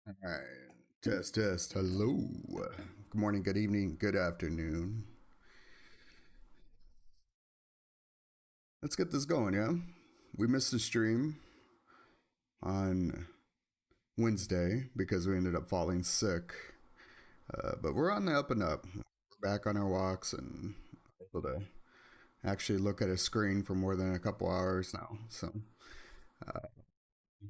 All right. Test, test. Hello. Good morning, good evening, good afternoon. Let's get this going, yeah? We missed the stream on Wednesday because we ended up falling sick. But we're on the up and up. We're back on our walks and able to actually look at a screen for more than a couple hours now. So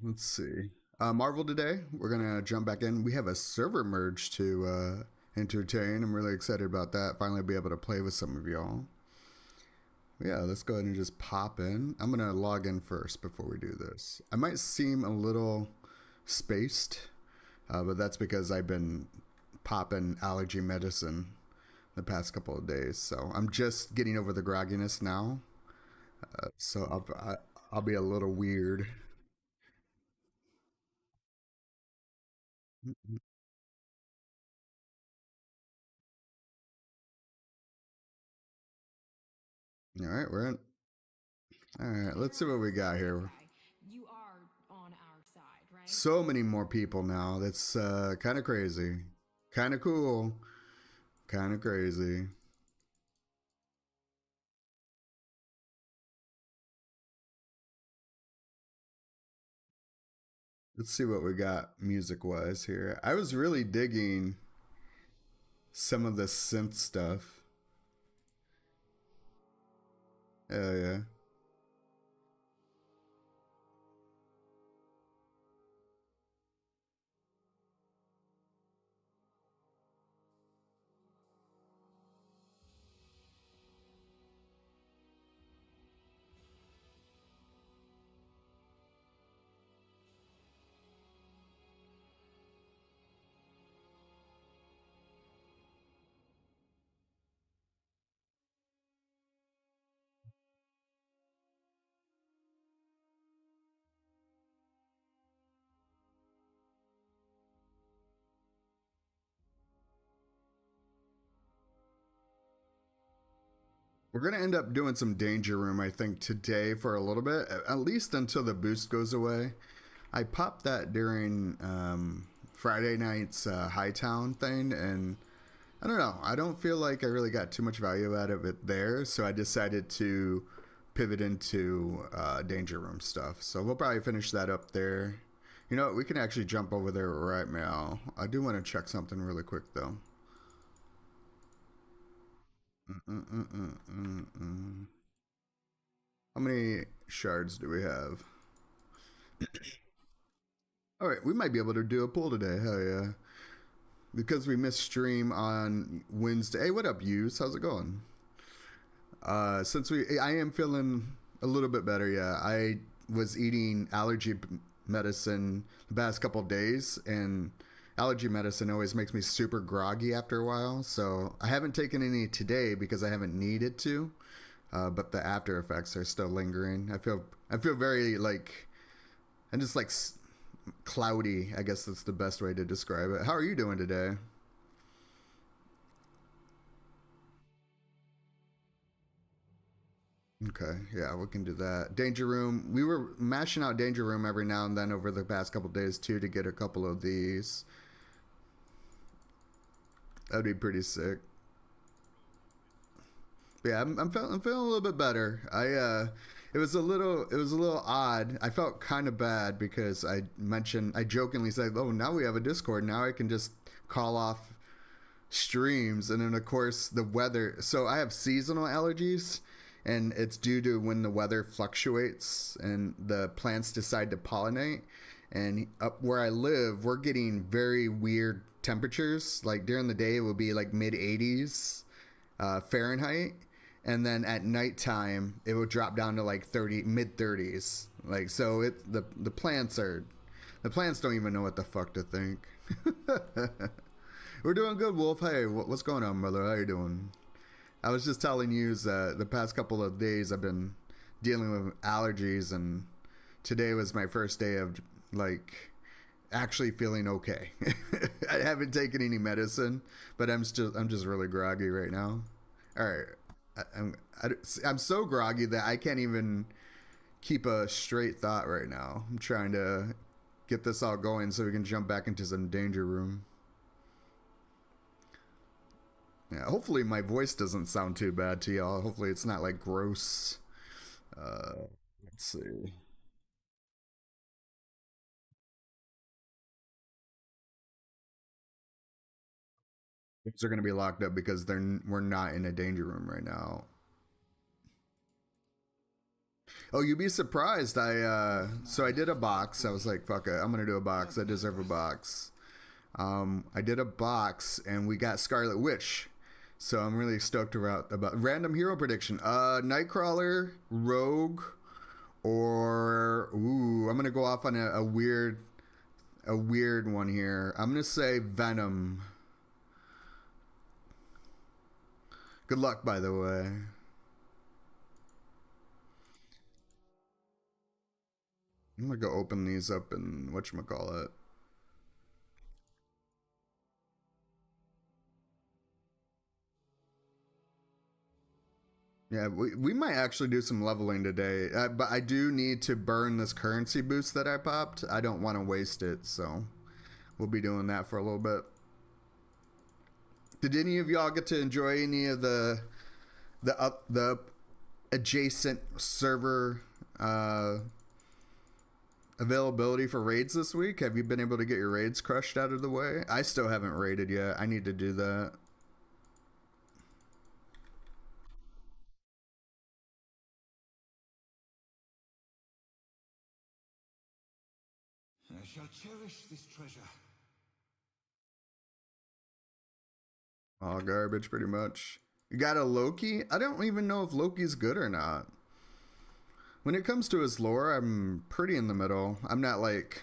let's see. Marvel today, we're going to jump back in. We have a server merge to entertain. I'm really excited about that. Finally, be able to play with some of y'all. Yeah, let's go ahead and just pop in. I'm going to log in first before we do this. I might seem a little spaced, but that's because I've been popping allergy medicine the past couple of days. So I'm just getting over the grogginess now. So I'll be a little weird. All right, we're in. All right, let's see what we got here. So many more people now. That's kind of crazy. Kind of cool. Kind of crazy. Let's see what we got music wise here. I was really digging some of the synth stuff. Oh, yeah. We're going to end up doing some Danger Room, I think, today for a little bit, at least until the boost goes away. I popped that during Friday night's Hightown thing, and I don't know. I don't feel like I really got too much value out of it there, so I decided to pivot into Danger Room stuff. So we'll probably finish that up there. You know what? We can actually jump over there right now. I do want to check something really quick, though. Mm-mm-mm-mm-mm. How many shards do we have? All right, we might be able to do a pool today. Hell yeah. Because we missed stream on Wednesday. Hey, what up, Yus? How's it going? I am feeling a little bit better. Yeah, I was eating allergy medicine the past couple days, and allergy medicine always makes me super groggy after a while. So I haven't taken any today because I haven't needed to. But the after effects are still lingering. I feel very like I'm just like cloudy. I guess that's the best way to describe it. How are you doing today? Okay, yeah, we can do that. Danger Room. We were mashing out Danger Room every now and then over the past couple days too to get a couple of these. That'd be pretty sick. But yeah, I'm feeling a little bit better. It was a little odd. I felt kind of bad because I jokingly said, "Oh, now we have a Discord. Now I can just call off streams." And then of course the weather. So I have seasonal allergies, and it's due to when the weather fluctuates and the plants decide to pollinate. And up where I live, we're getting very weird temperatures. Like during the day, it will be like mid 80s Fahrenheit, and then at nighttime it will drop down to like 30 mid 30s. Like so, the plants don't even know what the fuck to think. We're doing good, Wolf. Hey, what's going on, brother? How you doing? I was just telling you that the past couple of days I've been dealing with allergies, and today was my first day of like actually feeling okay. I haven't taken any medicine, but I'm just really groggy right now. All right, I'm so groggy that I can't even keep a straight thought right now. I'm trying to. get this all going so we can jump back into some danger room. Yeah, hopefully my voice doesn't sound too bad to y'all. Hopefully it's not like gross. Let's see. These are going to be locked up because we're not in a danger room right now. Oh, you'd be surprised. So I did a box. I was like, fuck it, I'm gonna do a box. I deserve a box. I did a box and we got Scarlet Witch. So I'm really stoked about random hero prediction. Nightcrawler, Rogue, or ooh, I'm gonna go off on a weird one here. I'm gonna say Venom. Good luck, by the way. I'm gonna go open these up and whatchamacallit. Yeah, we might actually do some leveling today, but I do need to burn this currency boost that I popped. I don't want to waste it, so we'll be doing that for a little bit. Did any of y'all get to enjoy any of the adjacent server availability for raids this week? Have you been able to get your raids crushed out of the way? I still haven't raided yet. I need to do that. I shall cherish this treasure. All garbage, pretty much. You got a Loki? I don't even know if Loki's good or not. When it comes to his lore, I'm pretty in the middle. I'm not like,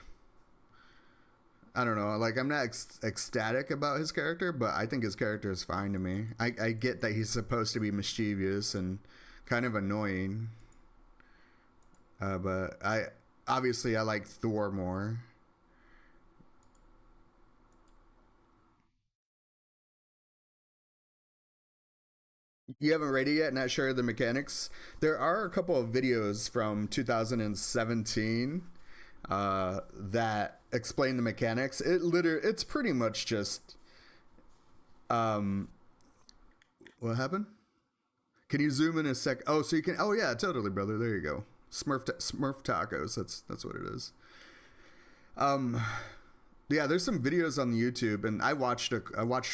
I don't know, like I'm not ecstatic about his character, but I think his character is fine to me. I get that he's supposed to be mischievous and kind of annoying, but I like Thor more. You haven't rated yet? Not sure of the mechanics. There are a couple of videos from 2017 that explain the mechanics. It's pretty much just um, what happened? Can you zoom in a sec? Oh, so you can. Oh yeah, totally, brother. There you go. Smurf tacos. That's what it is. Um, yeah, there's some videos on the YouTube, and I watched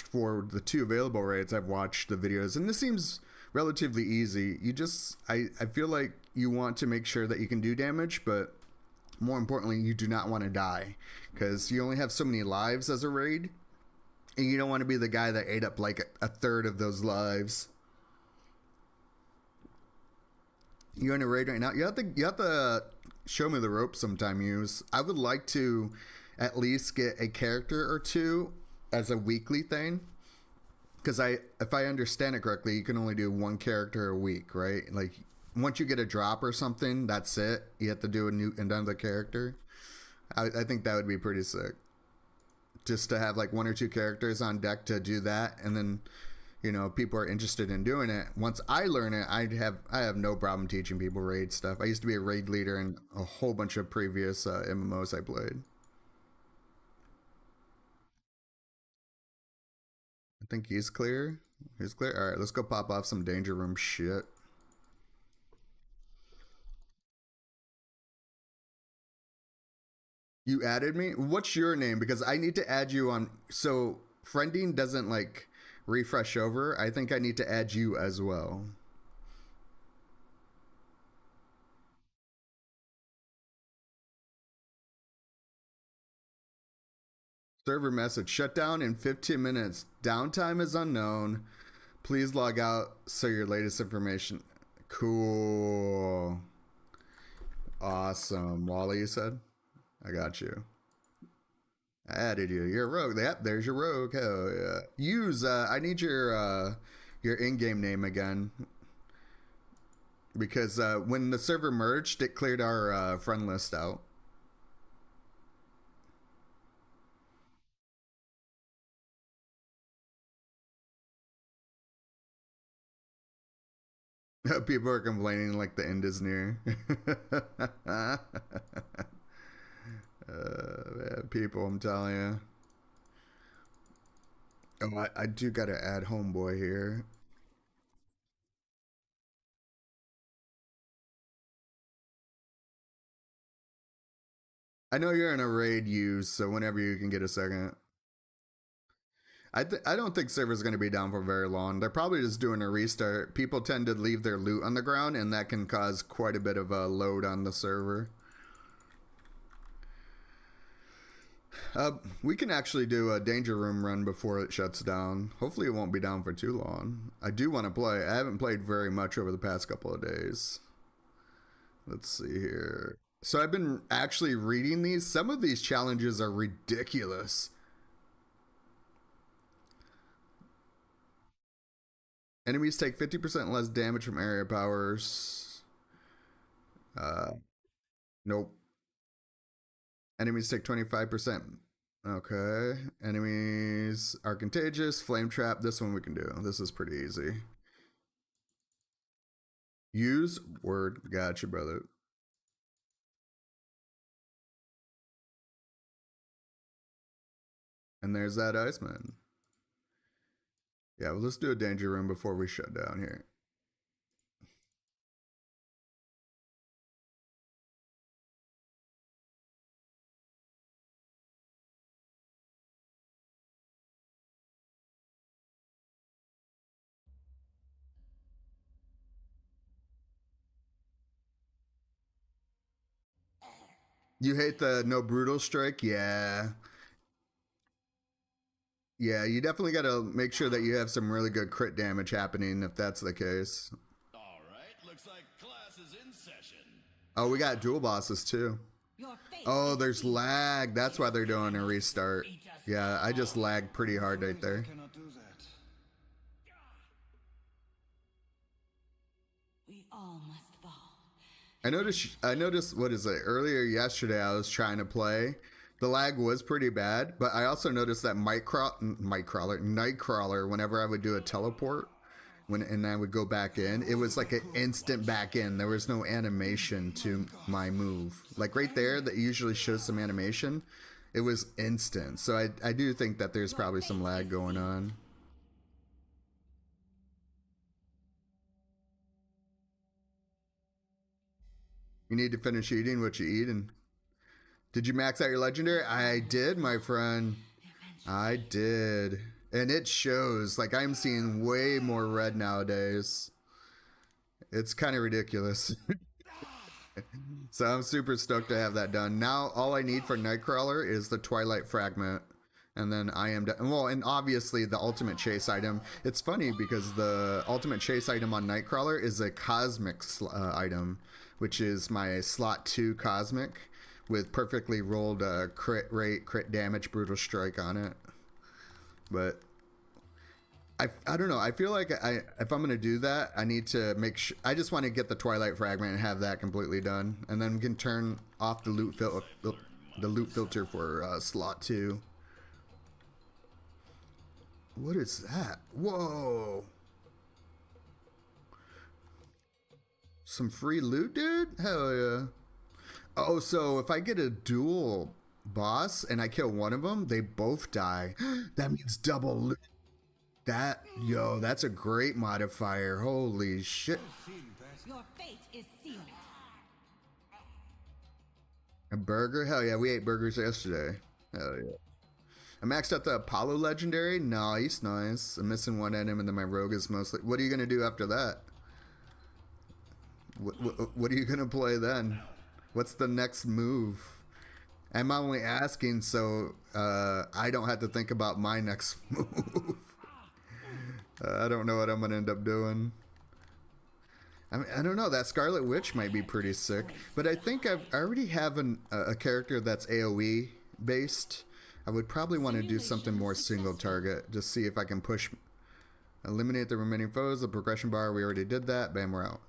for the two available raids. I've watched the videos, and this seems relatively easy. I feel like you want to make sure that you can do damage, but more importantly, you do not want to die because you only have so many lives as a raid, and you don't want to be the guy that ate up like a third of those lives. You're in a raid right now. You have to show me the ropes sometime. Use. I would like to at least get a character or two as a weekly thing. Because if I understand it correctly, you can only do one character a week, right? Like once you get a drop or something, that's it. You have to do another character. I think that would be pretty sick. Just to have like one or two characters on deck to do that, and then people are interested in doing it. Once I learn it, I have no problem teaching people raid stuff. I used to be a raid leader in a whole bunch of previous MMOs I played. I think he's clear. He's clear. All right, let's go pop off some danger room shit. You added me? What's your name? Because I need to add you on. So friending doesn't like refresh over. I think I need to add you as well. Server message shut down in 15 minutes. Downtime is unknown. Please log out so your latest information. Cool. Awesome. Wally, you said? I got you. I added you. You're a rogue. Yep, there's your rogue. Hell yeah. Use I need your in-game name again. Because when the server merged, it cleared our friend list out. People are complaining like the end is near. Man, people, I'm telling you. Oh, I do gotta add homeboy here. I know you're in a raid use, so whenever you can get a second. I don't think server's going to be down for very long. They're probably just doing a restart. People tend to leave their loot on the ground, and that can cause quite a bit of a load on the server. We can actually do a danger room run before it shuts down. Hopefully it won't be down for too long. I do want to play. I haven't played very much over the past couple of days. Let's see here. So I've been actually reading these. Some of these challenges are ridiculous. Enemies take 50% less damage from area powers. Uh, nope. Enemies take 25%. Okay. Enemies are contagious. Flame trap. This one we can do. This is pretty easy. Use word. Gotcha, brother. And there's that Iceman. Yeah, well, let's do a danger room before we shut down here. You hate the no brutal strike? Yeah. Yeah, you definitely got to make sure that you have some really good crit damage happening if that's the case. All right, looks like class is in session. Oh, we got dual bosses too. Oh, there's lag. That's why they're doing a restart. Yeah, I just lagged pretty hard right there. Cannot do that. We all must fall. I noticed what is it? Earlier yesterday I was trying to play. The lag was pretty bad, but I also noticed that Nightcrawler, whenever I would do a teleport, and I would go back in, it was like an instant back in. There was no animation to my move. Like right there, that usually shows some animation. It was instant. So I do think that there's probably some lag going on. You need to finish eating what you eat. And did you max out your legendary? I did, my friend. I did. And it shows. Like, I'm seeing way more red nowadays. It's kind of ridiculous. So I'm super stoked to have that done. Now, all I need for Nightcrawler is the Twilight Fragment. And then I am done. Well, and obviously the ultimate chase item. It's funny because the ultimate chase item on Nightcrawler is a cosmic item, which is my slot 2 cosmic with perfectly rolled crit rate, crit damage, brutal strike on it. But I don't know. I feel like if I'm gonna do that, I need to make sure. I just want to get the Twilight Fragment and have that completely done, and then we can turn off the loot filter for slot 2. What is that? Whoa! Some free loot, dude? Hell yeah! Oh, so if I get a dual boss and I kill one of them, they both die. That means double loot. That's a great modifier. Holy shit. Your fate is sealed. A burger? Hell yeah, we ate burgers yesterday. Hell yeah. I maxed out the Apollo Legendary. Nice, nice. I'm missing one item, and then my rogue is mostly... What are you going to do after that? What are you going to play then? What's the next move? I'm only asking so I don't have to think about my next move. I don't know what I'm going to end up doing. I mean, I don't know. That Scarlet Witch might be pretty sick. But I think I already have a character that's AoE based. I would probably want to do something more single target. Just see if I can push... Eliminate the remaining foes. The progression bar, we already did that. Bam, we're out.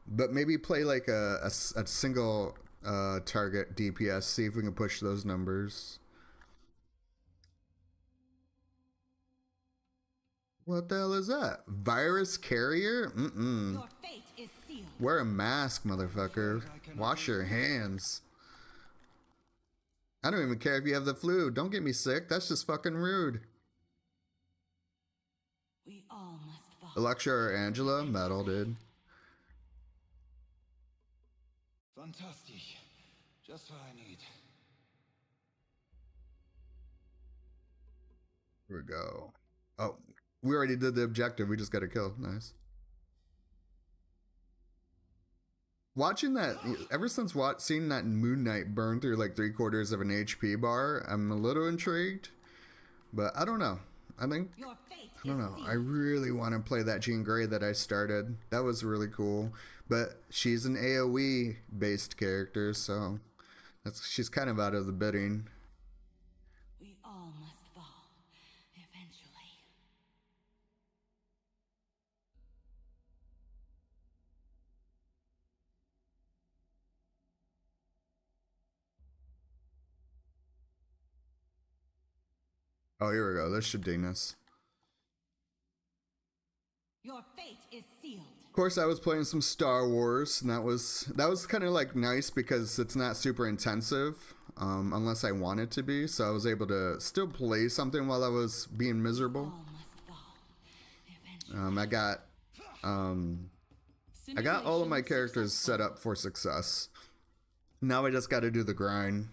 But maybe play like a single target DPS. See if we can push those numbers. What the hell is that? Virus carrier? Mm-mm. Your fate is sealed. Wear a mask, motherfucker. Wash your hands. I don't even care if you have the flu. Don't get me sick. That's just fucking rude. We all must fall. Electra or Angela? Metal, dude. Fantastic. Just what I need. Here we go. Oh, we already did the objective. We just got to kill. Nice. Watching that, ever since seeing that Moon Knight burn through like 3/4 of an HP bar, I'm a little intrigued. But I don't know. I think, Your fate I don't know. is I sealed. really want to play that Jean Grey that I started. That was really cool. But she's an AoE based character, so she's kind of out of the bidding. We all must fall. Eventually. Oh, here we go. This should ding us. Your fate is sealed. Of course, I was playing some Star Wars, and that was kind of like nice because it's not super intensive, unless I wanted to be. So I was able to still play something while I was being miserable. All must fall. Eventually. I got all of my characters set up for success. Now I just got to do the grind.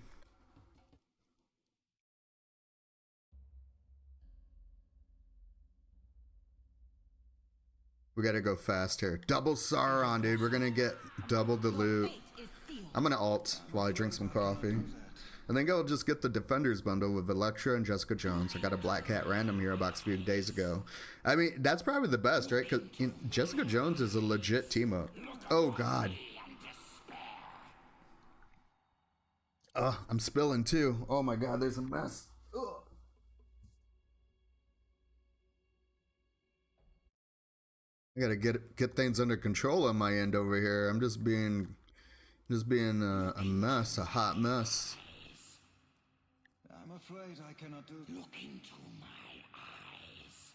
We got to go fast here. Double Sauron, dude. We're going to get double the loot. Fate is sealed. I'm going to alt while I drink some coffee. I think I'll just get the Defenders bundle with Electra and Jessica Jones. I got a Black Cat random hero box a few days ago. I mean, that's probably the best, right? Because Jessica Jones is a legit team up. Oh, God. I'm spilling too. Oh, my God. There's a mess. Ugh. I gotta get things under control on my end over here. I'm just being a mess, a hot mess. I'm afraid I cannot do. Look into my eyes.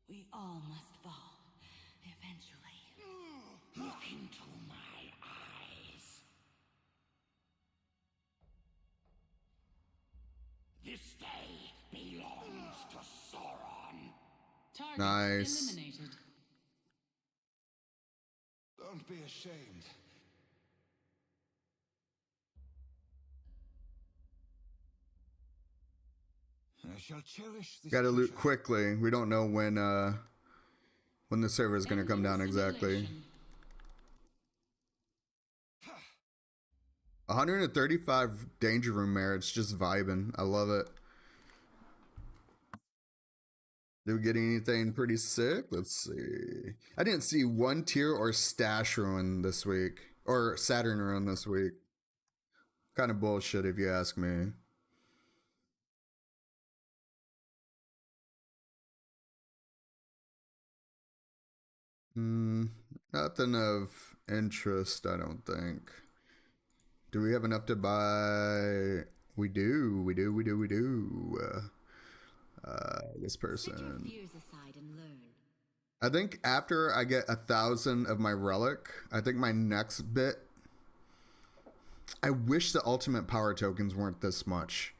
We all must fall. Eventually. Look into my eyes. This day belongs to Sauron. Target Nice. eliminated. Don't be ashamed. I shall cherish this. Gotta loot treasure. quickly. We don't know when the server is gonna come down Ending exactly. simulation. 135 danger room merits, just vibing. I love it. Did we get anything pretty sick? Let's see. I didn't see one tier or stash ruin this week. Or Saturn ruin this week. Kind of bullshit if you ask me. Nothing of interest, I don't think. Do we have enough to buy? We do. This Set your person. fears aside and learn. I think after I get 1,000 of my relic, I think my next bit. I wish the ultimate power tokens weren't this much,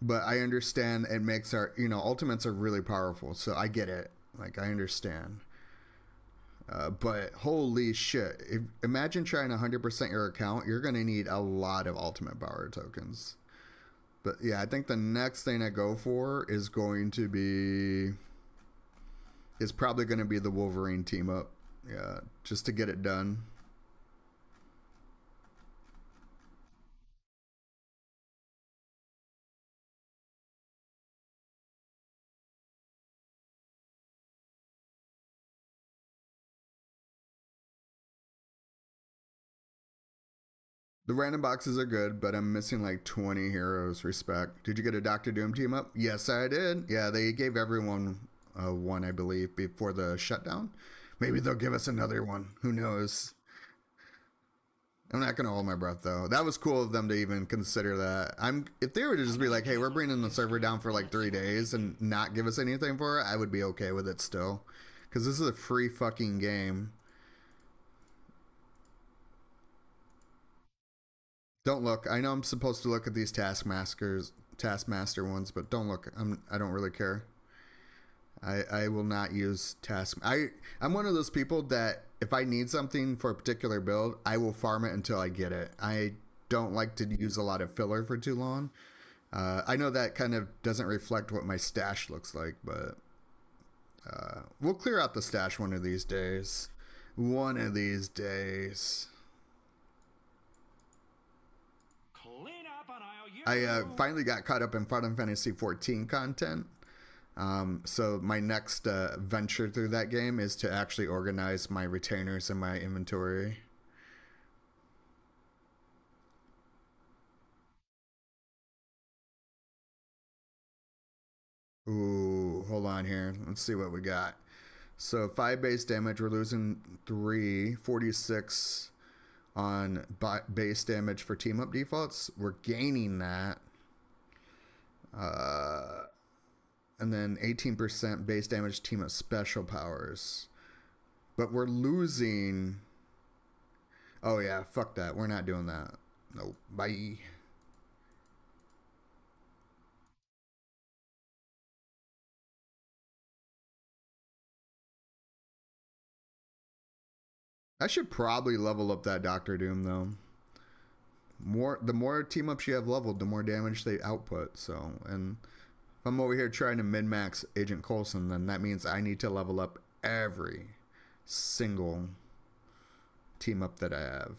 but I understand it makes our, ultimates are really powerful, so I get it. Like, I understand. But holy shit, imagine trying to 100% your account. You're going to need a lot of ultimate power tokens. But yeah, I think the next thing I go for is probably going to be the Wolverine team up. Yeah, just to get it done. The random boxes are good, but I'm missing like 20 heroes. Respect. Did you get a Doctor Doom team up? Yes, I did. Yeah, they gave everyone one, I believe, before the shutdown. Maybe they'll give us another one. Who knows? I'm not gonna hold my breath though. That was cool of them to even consider that. If they were to just be like, "Hey, we're bringing the server down for like 3 days" and not give us anything for it, I would be okay with it still, because this is a free fucking game. Don't look. I know I'm supposed to look at these taskmaster ones, but don't look. I don't really care. I will not use task. I'm one of those people that if I need something for a particular build, I will farm it until I get it. I don't like to use a lot of filler for too long. I know that kind of doesn't reflect what my stash looks like, but we'll clear out the stash one of these days. One of these days. Clean up on aisle you. I finally got caught up in Final Fantasy XIV content. So my next venture through that game is to actually organize my retainers and my inventory. Ooh, hold on here. Let's see what we got. So 5 base damage. We're losing 3. 46 on base damage for team up defaults. We're gaining that. And then 18% base damage team up special powers. But we're losing... Oh yeah, fuck that. We're not doing that. Nope. Bye. I should probably level up that Doctor Doom though. The more team ups you have leveled, the more damage they output. So, and if I'm over here trying to min max Agent Coulson, then that means I need to level up every single team up that I have.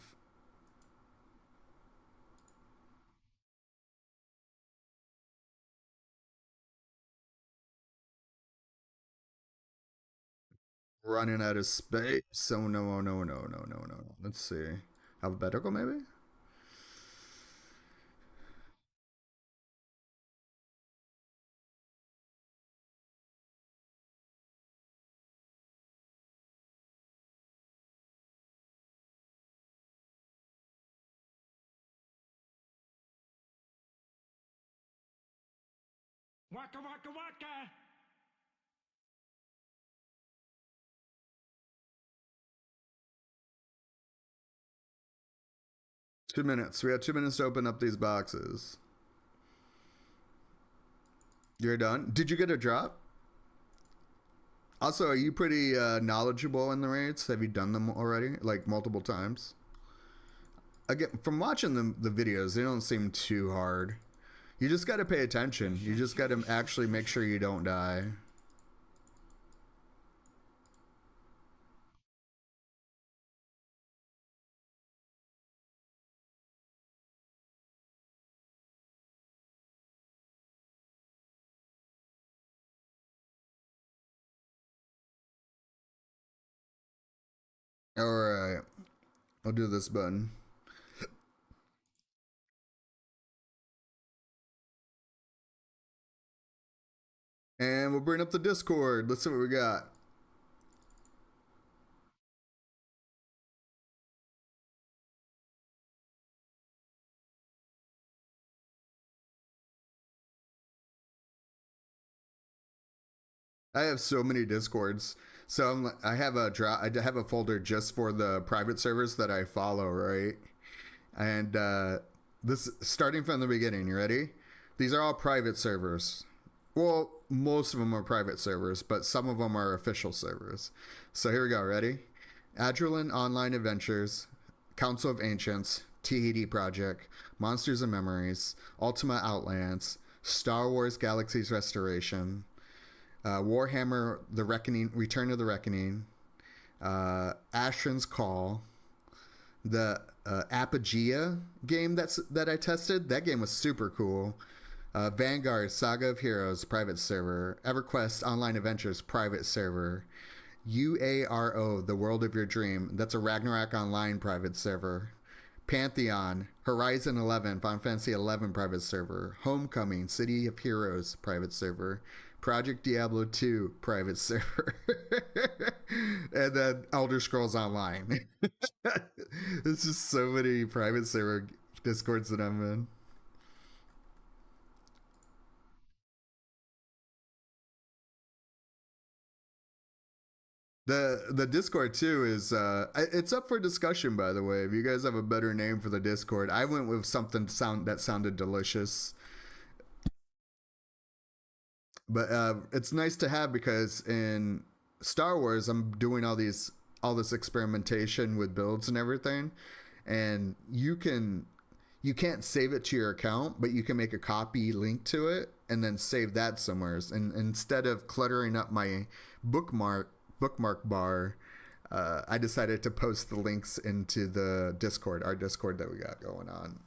Running out of space. Oh no, oh no, no, no, no, no. Let's see. Alphabetical maybe? Waka waka waka. 2 minutes. We have 2 minutes to open up these boxes. You're done? Did you get a drop? Also, are you pretty knowledgeable in the raids? Have you done them already? Like multiple times? Again, from watching the videos, they don't seem too hard. You just got to pay attention. You just got to actually make sure you don't die. Alright. I'll do this button. And we'll bring up the Discord. Let's see what we got. I have so many Discords. So I have a folder just for the private servers that I follow, right? And this starting from the beginning. You ready? These are all private servers. Well, most of them are private servers, but some of them are official servers. So here we go. Ready? Adrenaline Online Adventures, Council of Ancients, TED Project, Monsters and Memories, Ultima Outlands, Star Wars Galaxy's Restoration, Warhammer The Reckoning, Return of the Reckoning, Ashran's Call, the Apogea game that I tested. That game was super cool. Vanguard Saga of Heroes private server, EverQuest Online Adventures private server, UARO The World of Your Dream, that's a Ragnarok Online private server, Pantheon Horizon 11 Final Fantasy 11 private server, Homecoming City of Heroes private server, Project Diablo 2 private server, and then Elder Scrolls Online. There's just so many private server discords that I'm in. The Discord too is it's up for discussion, by the way. If you guys have a better name for the Discord, I went with something that sounded delicious. But it's nice to have because in Star Wars I'm doing all this experimentation with builds and everything, and you can't save it to your account, but you can make a copy link to it and then save that somewhere. And instead of cluttering up my bookmark bar, I decided to post the links into the Discord, our Discord that we got going on.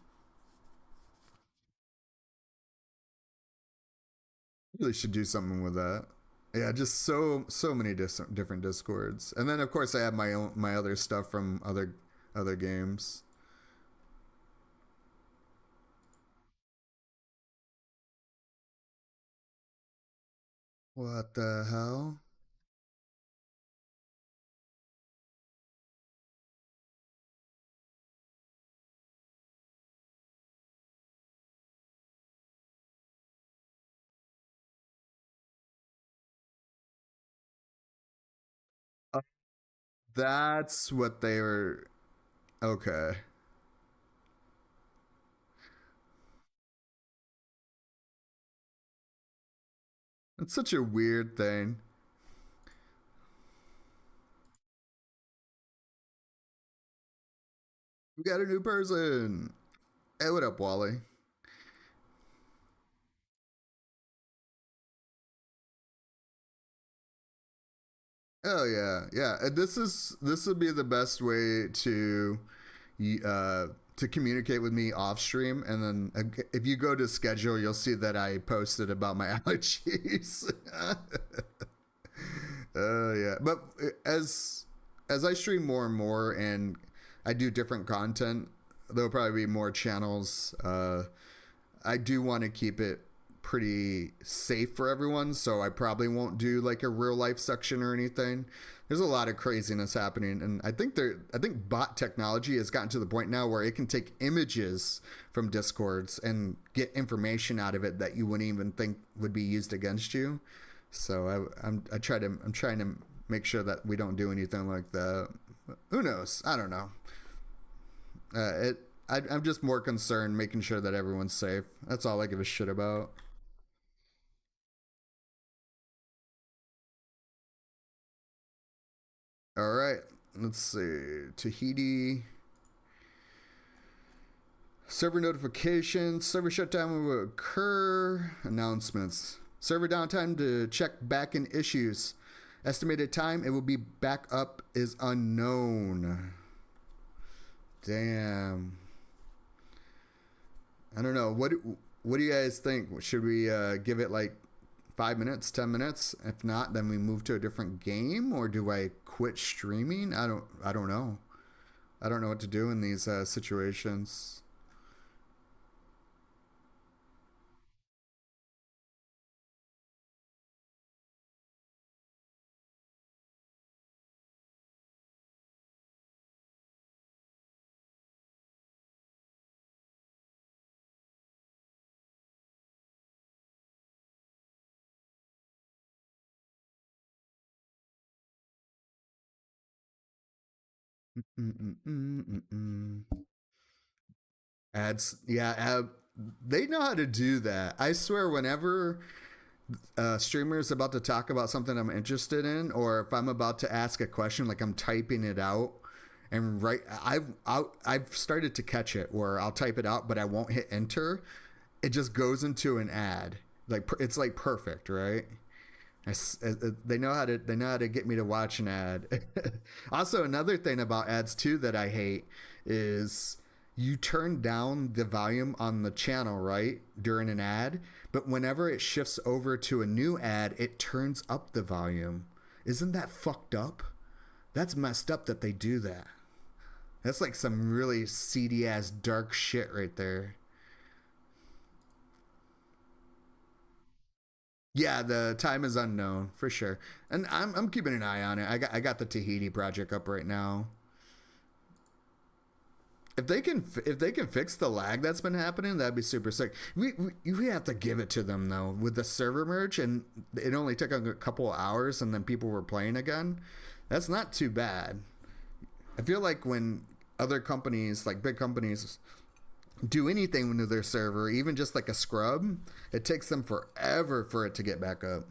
Really should do something with that. Yeah, just so many different Discords, and then of course I have my other stuff from other games. What the hell? Uh, That's what they were. Okay, it's such a weird thing. We got a new person. Hey, what up, Wally? Oh yeah, yeah. This would be the best way to communicate with me off stream, and then if you go to schedule, you'll see that I posted about my allergies. Yeah, but as I stream more and more, and I do different content, there'll probably be more channels. I do want to keep it pretty safe for everyone, so I probably won't do like a real life section or anything. There's a lot of craziness happening, and I think bot technology has gotten to the point now where it can take images from Discords and get information out of it that you wouldn't even think would be used against you. So I'm trying to make sure that we don't do anything like that. Who knows? I don't know. I'm just more concerned making sure that everyone's safe. That's all I give a shit about. All right, let's see. Tahiti server notifications. Server shutdown will occur. Announcements. Server downtime to check backend issues. Estimated time it will be back up is unknown. Damn. I don't know. What do you guys think? Should we give it like 5 minutes, 10 minutes? If not, then we move to a different game, or do I quit streaming? I don't know. I don't know what to do in these situations. Mm-mm-mm-mm-mm. Ads, yeah, they know how to do that. I swear, whenever streamer is about to talk about something I'm interested in, or if I'm about to ask a question, like I'm typing it out, and I've started to catch it where I'll type it out, but I won't hit enter. It just goes into an ad. Like it's like perfect, right? They know how to get me to watch an ad. Also, another thing about ads too that I hate is you turn down the volume on the channel, right, during an ad, but whenever it shifts over to a new ad, it turns up the volume. Isn't that fucked up? That's messed up that they do that. That's like some really seedy ass dark shit right there. Yeah, the time is unknown for sure, and I'm keeping an eye on it. I got the Tahiti project up right now. If they can fix the lag that's been happening, that'd be super sick. We have to give it to them though with the server merge, and it only took a couple of hours, and then people were playing again. That's not too bad. I feel like when other companies, like big companies, do anything into their server, even just like a scrub, it takes them forever for it to get back up.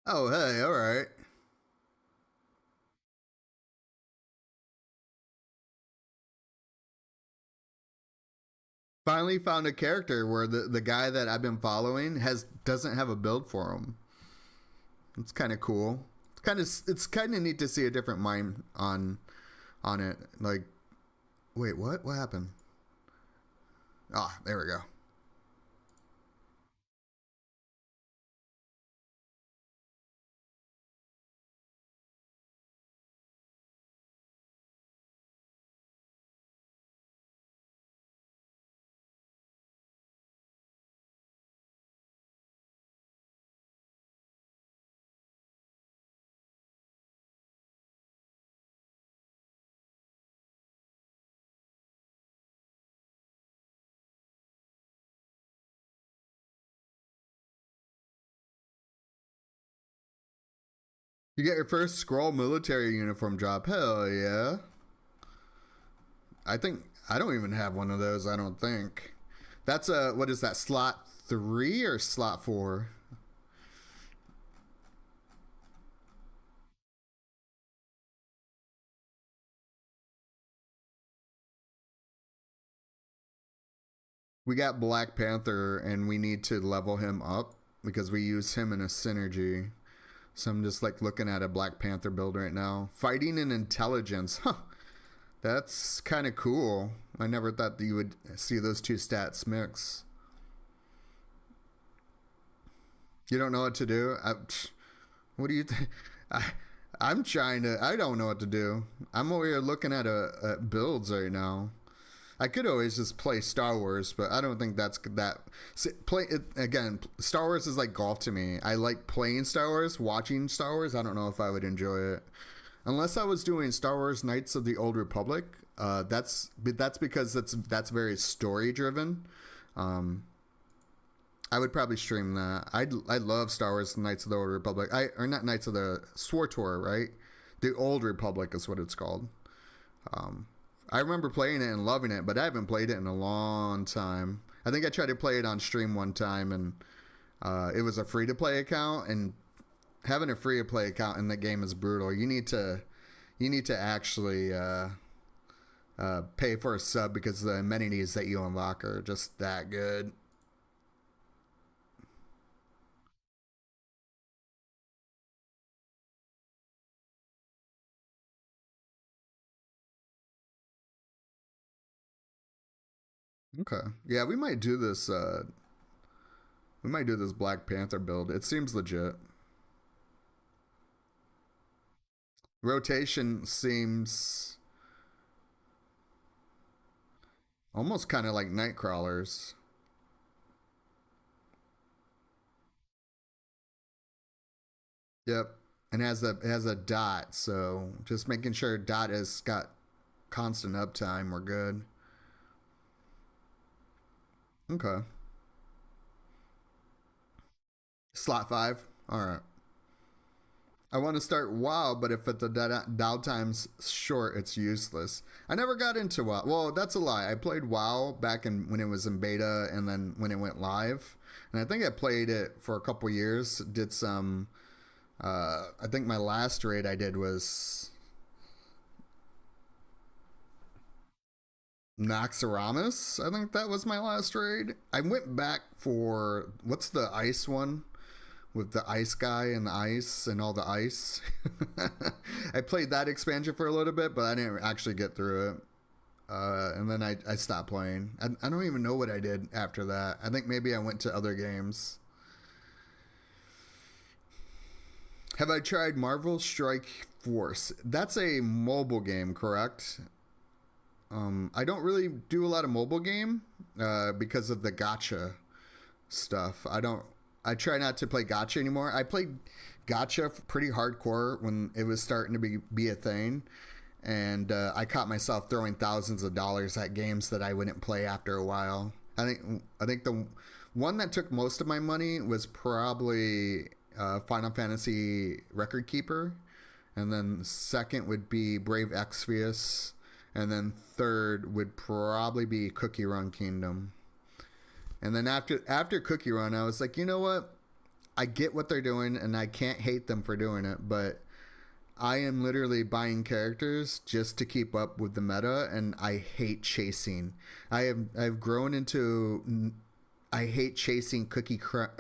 Oh, hey, all right. Finally found a character where the guy that I've been following doesn't have a build for him. It's kind of cool. It's kind of neat to see a different mind on it. Like, wait, what? What happened? Ah, there we go. You get your first scroll military uniform drop. Hell yeah. I think I don't even have one of those, I don't think. That's a what is that, slot 3 or slot 4? We got Black Panther and we need to level him up because we use him in a synergy. So I'm just like looking at a Black Panther build right now. Fighting and intelligence. Huh. That's kind of cool. I never thought that you would see those two stats mix. You don't know what to do? What do you think? I'm trying to. I don't know what to do. I'm over here looking at builds right now. I could always just play Star Wars, but I don't think that's that. Play it again. Star Wars is like golf to me. I like playing Star Wars, watching Star Wars. I don't know if I would enjoy it unless I was doing Star Wars Knights of the Old Republic. That's because that's very story driven. I would probably stream that. I love Star Wars Knights of the Old Republic. Or not Knights of the SWTOR, right? The Old Republic is what it's called. I remember playing it and loving it, but I haven't played it in a long time. I think I tried to play it on stream one time, and it was a free-to-play account, and having a free-to-play account in the game is brutal. You need to actually pay for a sub because the amenities that you unlock are just that good. Okay. Yeah, we might do this. We might do this Black Panther build. It seems legit. Rotation seems almost kind of like Nightcrawlers. Yep. And has a dot, so just making sure dot has got constant uptime. We're good. Okay. Slot 5. All right. I want to start WoW, but if the downtime's short, it's useless. I never got into WoW. Well, that's a lie. I played WoW back when it was in beta, and then when it went live, and I think I played it for a couple years. Did some. I think my last raid I did was Noxeramus. I think that was my last raid. I went back for what's the ice one? With the ice guy and the ice and all the ice. I played that expansion for a little bit, but I didn't actually get through it. And then I stopped playing. I don't even know what I did after that. I think maybe I went to other games. Have I tried Marvel Strike Force? That's a mobile game, correct? I don't really do a lot of mobile game because of the gacha stuff. I try not to play gacha anymore. I played gacha pretty hardcore when it was starting to be a thing, and I caught myself throwing thousands of dollars at games that I wouldn't play after a while. I think the one that took most of my money was probably Final Fantasy Record Keeper, and then second would be Brave Exvius, and then third would probably be Cookie Run Kingdom. And then after Cookie Run, I was like, you know what? I get what they're doing, and I can't hate them for doing it, but I am literally buying characters just to keep up with the meta, and I hate chasing. I've grown into I hate chasing cookie crumb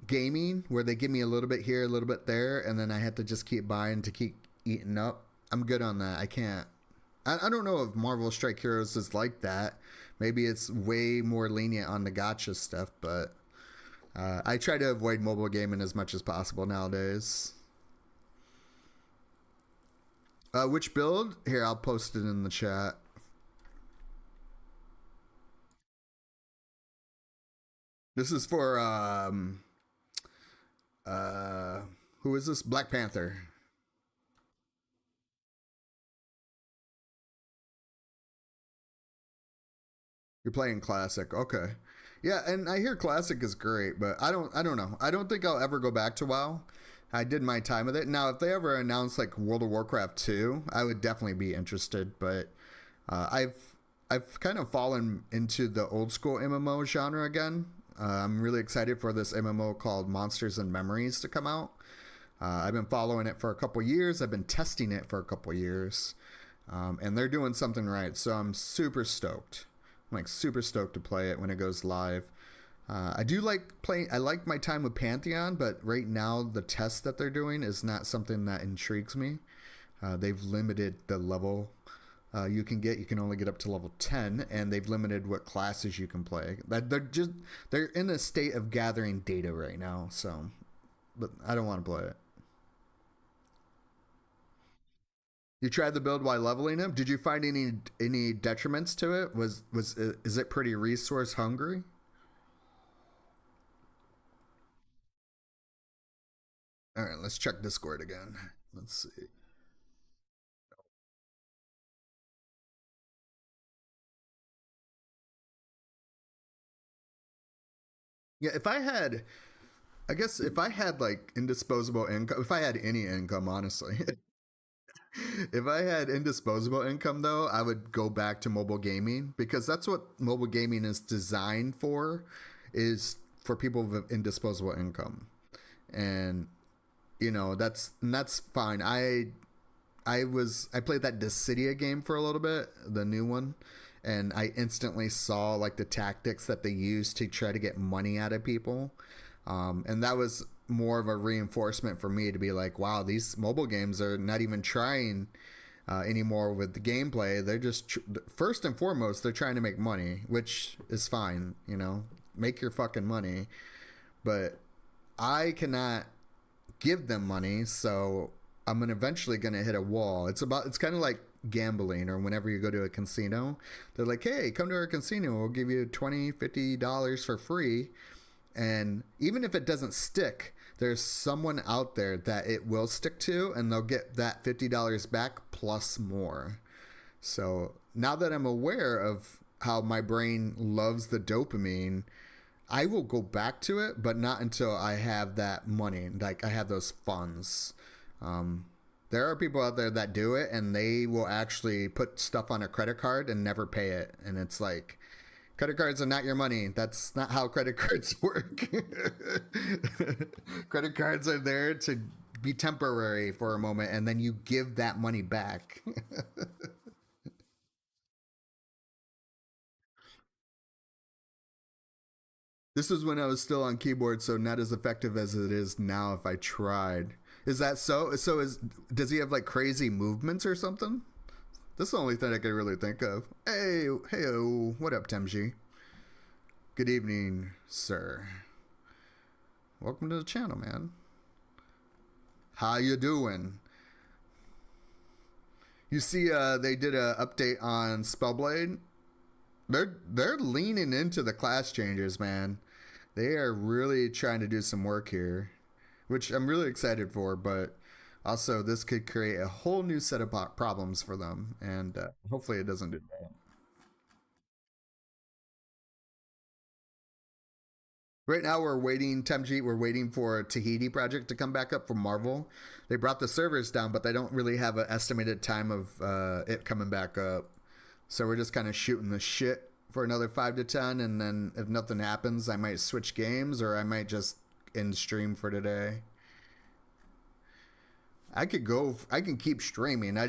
gaming, where they give me a little bit here, a little bit there, and then I have to just keep buying to keep eating up. I'm good on that. I can't. I don't know if Marvel Strike Heroes is like that. Maybe it's way more lenient on the gacha stuff, but I try to avoid mobile gaming as much as possible nowadays. Which build? Here, I'll post it in the chat. This is for who is this? Black Panther. You're playing classic. Okay. Yeah, and I hear classic is great, but I don't know. I don't think I'll ever go back to WoW. I did my time with it. Now, if they ever announce like World of Warcraft 2, I would definitely be interested, but I've kind of fallen into the old school MMO genre again. I'm really excited for this MMO called Monsters and Memories to come out. I've been following it for a couple years. I've been testing it for a couple years, and they're doing something right. So I'm super stoked. I'm like super stoked to play it when it goes live. I do like playing. I like my time with Pantheon, but right now the test that they're doing is not something that intrigues me. They've limited the level you can get. You can only get up to level 10, and they've limited what classes you can play. They're in a state of gathering data right now. So, but I don't want to play it. You tried the build while leveling him. Did you find any detriments to it? Is it pretty resource hungry? All right, let's check Discord again. Let's see. Yeah, I guess if I had like indisposable income, if I had any income, honestly, if I had indisposable income though, I would go back to mobile gaming because that's what mobile gaming is designed for, is for people with indisposable income, and that's fine. I played that Dissidia game for a little bit, the new one, and I instantly saw like the tactics that they use to try to get money out of people, and that was more of a reinforcement for me to be like, wow, these mobile games are not even trying anymore with the gameplay. They're just first and foremost they're trying to make money, which is fine, make your fucking money, but I cannot give them money, so I'm eventually gonna hit a wall. It's kind of like gambling, or whenever you go to a casino, they're like, hey, come to our casino, we'll give you $20-$50 for free, and even if it doesn't stick, there's someone out there that it will stick to, and they'll get that $50 back plus more. So now that I'm aware of how my brain loves the dopamine, I will go back to it, but not until I have that money, like I have those funds. There are people out there that do it, and they will actually put stuff on a credit card and never pay it. And it's like, credit cards are not your money. That's not how credit cards work. Credit cards are there to be temporary for a moment, and then you give that money back. This was when I was still on keyboard, so not as effective as it is now if I tried. Is that so? So does he have like crazy movements or something? That's the only thing I can really think of. Hey, what up, Temji? Good evening, sir. Welcome to the channel, man. How you doing? You see, they did a update on Spellblade. They're leaning into the class changes, man. They are really trying to do some work here, which I'm really excited for. But also, this could create a whole new set of problems for them, and hopefully, it doesn't do that. Right now, we're waiting, Temji, we're waiting for Tahiti Project to come back up from Marvel. They brought the servers down, but they don't really have an estimated time of it coming back up. So we're just kind of shooting the shit for another 5 to 10, and then if nothing happens, I might switch games, or I might just end stream for today. I can keep streaming. I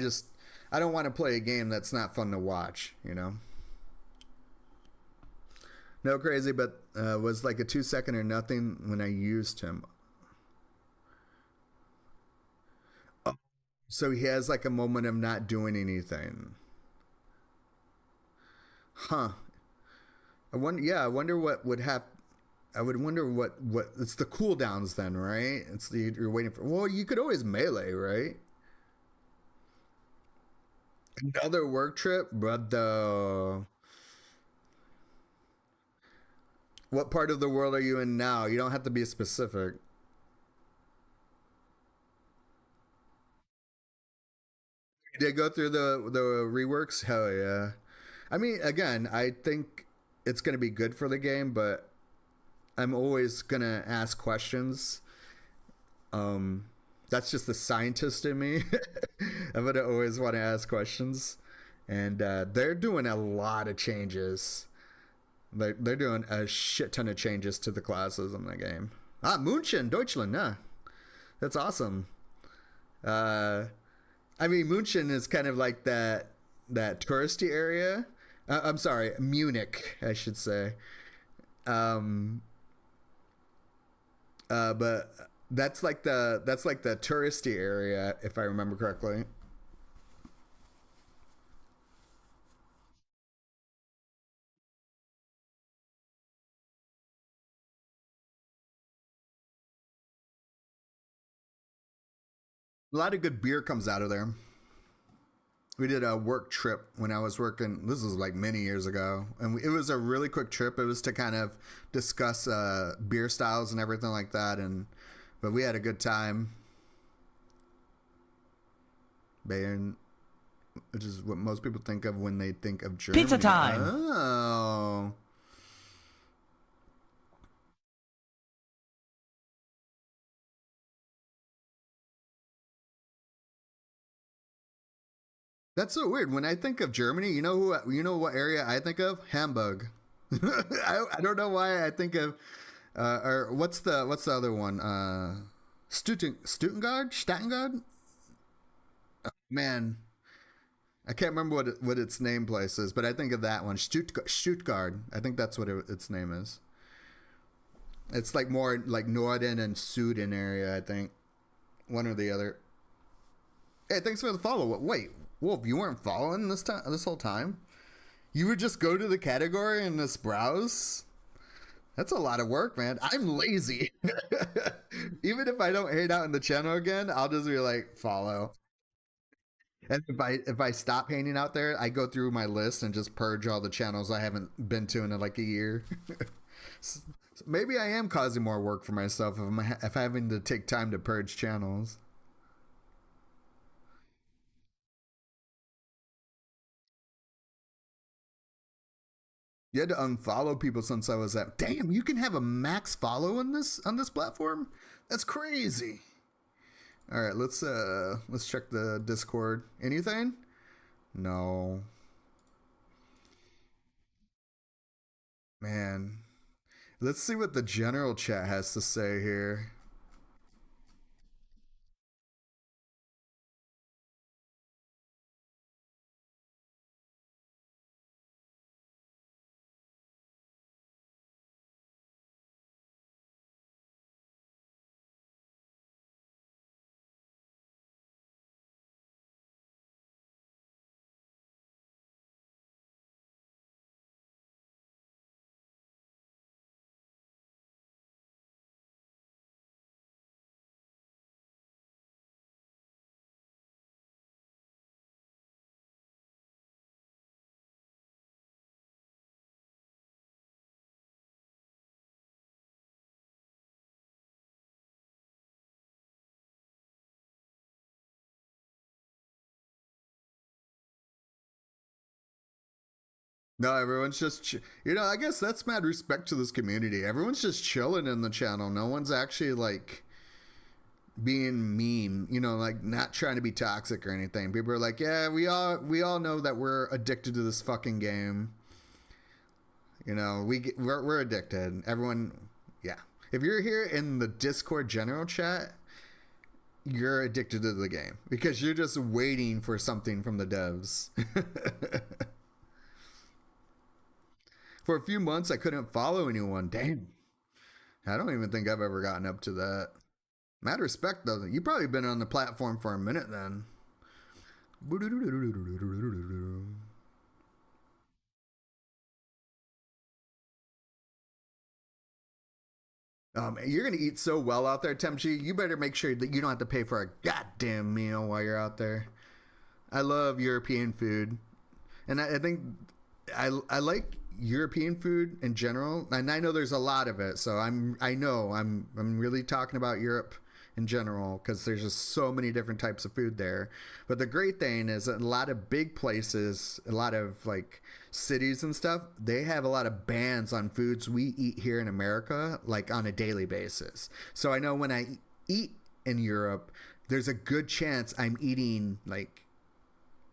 don't want to play a game that's not fun to watch, you know? No crazy, but was like a 2-second or nothing when I used him. Oh, so he has like a moment of not doing anything. Huh. I wonder. Yeah, I wonder what would happen. I would wonder what it's the cooldowns then, right? It's the you're waiting for. Well, you could always melee, right? Another work trip, brother. What part of the world are you in now? You don't have to be specific. Did it go through the reworks? Hell yeah. I mean, again, I think it's going to be good for the game, but I'm always going to ask questions. That's just the scientist in me. I'm going to always want to ask questions. And they're doing a lot of changes. They're doing a shit ton of changes to the classes in the game. Ah, München, Deutschland, yeah. That's awesome. I mean, München is kind of like that touristy area. I'm sorry, Munich, I should say. Um, but that's like the touristy area, if I remember correctly. A lot of good beer comes out of there. We did a work trip when I was working. This was like many years ago, and it was a really quick trip. It was to kind of discuss beer styles and everything like that, but we had a good time. Bayern, which is what most people think of when they think of Germany. Pizza time. Oh. That's so weird. When I think of Germany, you know what area I think of? Hamburg. I don't know why I think of or what's the other one? Stuttgart? Man, I can't remember what its name place is, but I think of that one. Stuttgart. I think that's what its name is. It's like more like Norden and Süden area, I think. One or the other. Hey, thanks for the follow. Wait, Wolf, you weren't following this whole time? You would just go to the category and just browse? That's a lot of work, man. I'm lazy. Even if I don't hang out in the channel again, I'll just be like, follow. And if I stop hanging out there, I go through my list and just purge all the channels I haven't been to in like a year. So maybe I am causing more work for myself if I'm having to take time to purge channels. You had to unfollow people since I was at. Damn, you can have a max follow on this platform. That's crazy. All right, let's check the Discord. Anything? No. Man. Let's see what the general chat has to say here. No, everyone's just, I guess that's mad respect to this community. Everyone's just chilling in the channel. No one's actually like being mean, like not trying to be toxic or anything. People are like, yeah, we all know that we're addicted to this fucking game. We're addicted. Everyone, yeah. If you're here in the Discord general chat, you're addicted to the game because you're just waiting for something from the devs. For a few months, I couldn't follow anyone. Damn. I don't even think I've ever gotten up to that. Mad respect, though. You've probably been on the platform for a minute then. You're going to eat so well out there, Temchi. You better make sure that you don't have to pay for a goddamn meal while you're out there. I love European food. And I think I like European food in general, and I know there's a lot of it. So I'm really talking about Europe in general because there's just so many different types of food there. But the great thing is that a lot of big places, a lot of like cities and stuff, they have a lot of bans on foods we eat here in America, like on a daily basis. So I know when I eat in Europe, there's a good chance I'm eating like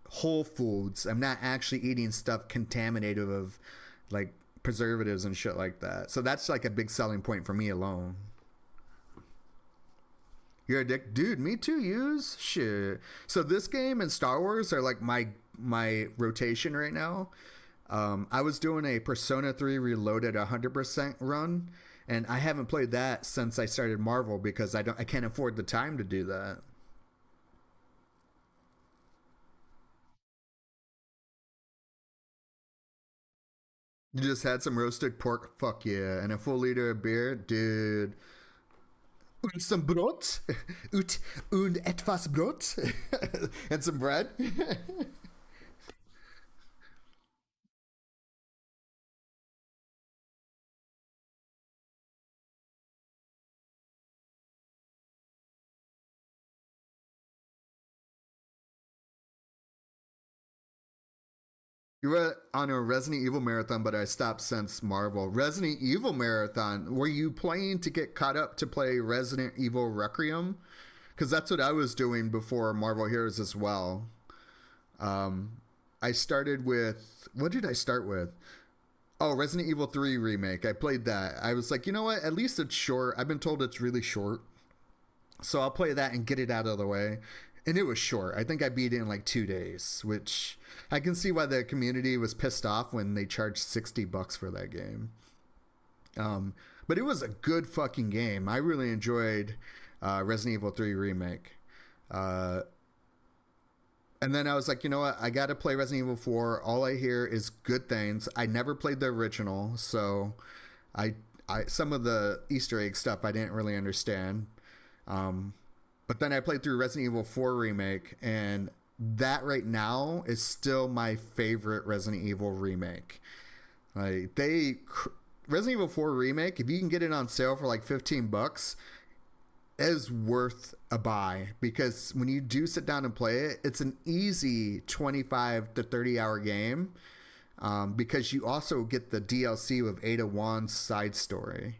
whole foods. I'm not actually eating stuff contaminated of like preservatives and shit like that. So that's like a big selling point for me alone. You're a dick, dude. Me too. Use shit. So this game and Star Wars are like my rotation right now. I was doing a Persona 3 Reloaded 100% run, and I haven't played that since I started Marvel because I can't afford the time to do that. You just had some roasted pork, fuck yeah, and a full liter of beer, dude. Und some Brot, und etwas Brot, and some bread. You were on a Resident Evil marathon, but I stopped since Marvel. Resident Evil marathon. Were you playing to get caught up to play Resident Evil Requiem? Because that's what I was doing before Marvel Heroes as well. I started with, what did I start with? Oh, Resident Evil 3 remake. I played that. I was like, you know what? At least it's short. I've been told it's really short. So I'll play that and get it out of the way. And it was short. I think I beat it in like 2 days, which I can see why the community was pissed off when they charged $60 for that game. But it was a good fucking game. I really enjoyed Resident Evil 3 Remake. And then I was like, you know what? I got to play Resident Evil 4. All I hear is good things. I never played the original, so I some of the Easter egg stuff I didn't really understand. But then I played through Resident Evil 4 Remake, and that right now is still my favorite Resident Evil remake. Like Resident Evil 4 Remake, if you can get it on sale for like $15, is worth a buy, because when you do sit down and play it, it's an easy 25 to 30 hour game, because you also get the DLC with Ada Wong's side story,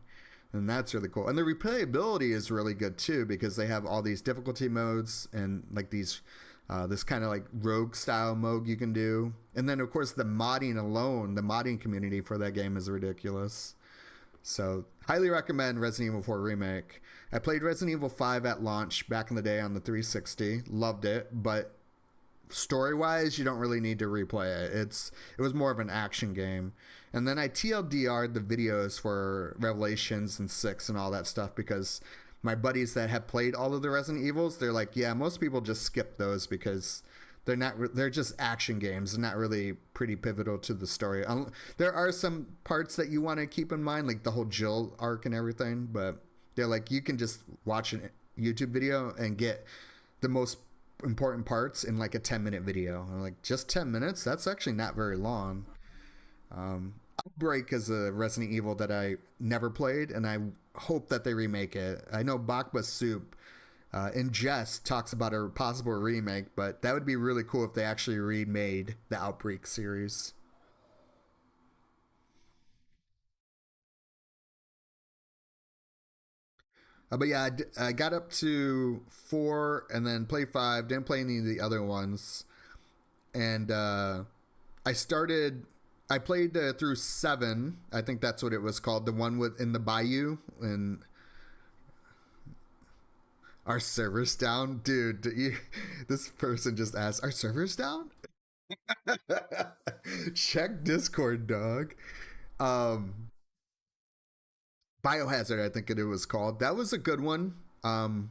and that's really cool. And the replayability is really good too, because they have all these difficulty modes and like these this kind of like rogue style mode you can do. And then of course the modding alone, the modding community for that game is ridiculous. So highly recommend Resident Evil 4 Remake. I played Resident Evil 5 at launch back in the day on the 360. Loved it, but story-wise, you don't really need to replay it. It was more of an action game. And then I TLDR'd the videos for Revelations and 6 and all that stuff, because my buddies that have played all of the Resident Evils, they're like, yeah, most people just skip those because they're just action games. They're not really pretty pivotal to the story. There are some parts that you want to keep in mind, like the whole Jill arc and everything, but they're like, you can just watch a YouTube video and get the most important parts in like a 10-minute video. I'm like, just 10 minutes? That's actually not very long. Outbreak is a Resident Evil that I never played, and I hope that they remake it. I know Bakba Soup in jest talks about a possible remake, but that would be really cool if they actually remade the Outbreak series. But yeah, I got up to 4 and then played 5. Didn't play any of the other ones. And I started. I played through 7. I think that's what it was called. The one with in the bayou. And our server's down, dude. This person just asked, "Our server's down?" Check Discord, dog. Um, Biohazard, I think it was called. That was a good one. And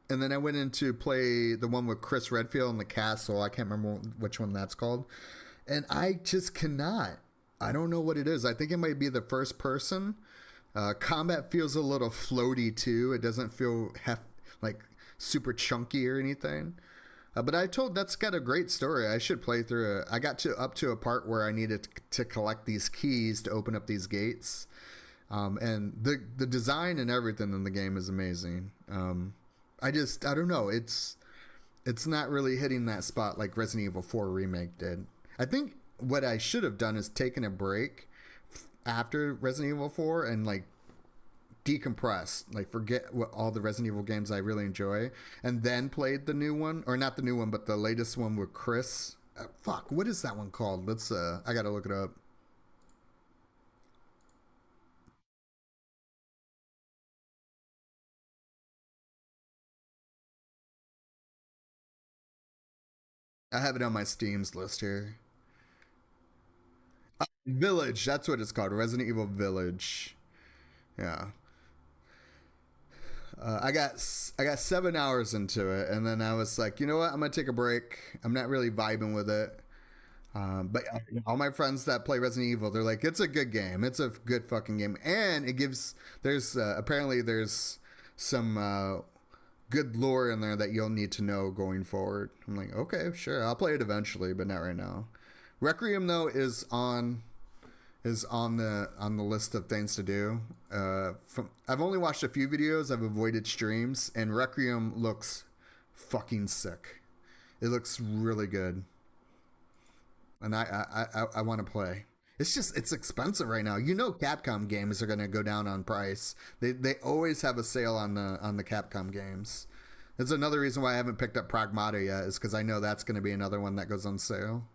then I went in to play the one with Chris Redfield in the castle. I can't remember which one that's called. And I just cannot. I don't know what it is. I think it might be the first person. Combat feels a little floaty too. It doesn't feel like super chunky or anything. But I told that's got a great story. I should play through it. I got up to a part where I needed to collect these keys to open up these gates. And the design and everything in the game is amazing. I don't know. It's not really hitting that spot like Resident Evil 4 Remake did. I think what I should have done is taken a break after Resident Evil 4 and like decompress, like forget what all the Resident Evil games I really enjoy, and then played the new one, or not the new one, but the latest one with Chris. Fuck, what is that one called? Let's I gotta look it up. I have it on my Steam's list here. Village, that's what it's called. Resident Evil Village. Yeah. I got 7 hours into it, and then I was like, you know what? I'm gonna take a break. I'm not really vibing with it. But all my friends that play Resident Evil, they're like, it's a good game. It's a good fucking game, and it gives. There's apparently there's some good lore in there that you'll need to know going forward. I'm like, okay, sure, I'll play it eventually, but not right now. Requiem though is on the list of things to do. I've only watched a few videos. I've avoided streams, and Requiem looks fucking sick. It looks really good, and I want to play. It's expensive right now. You know, Capcom games are going to go down on price. They always have a sale on the Capcom games. That's another reason why I haven't picked up Pragmata yet, is because I know that's going to be another one that goes on sale.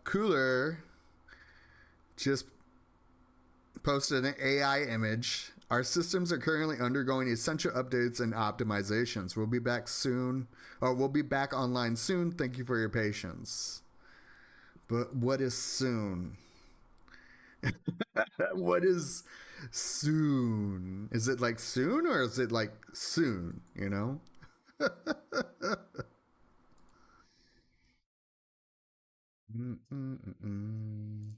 Cooler just posted an AI image. Our systems are currently undergoing essential updates and optimizations. We'll be back soon, or we'll be back online soon. Thank you for your patience. But what is soon? What is soon? Is it like soon, or is it like soon? You know? Mm-mm-mm-mm.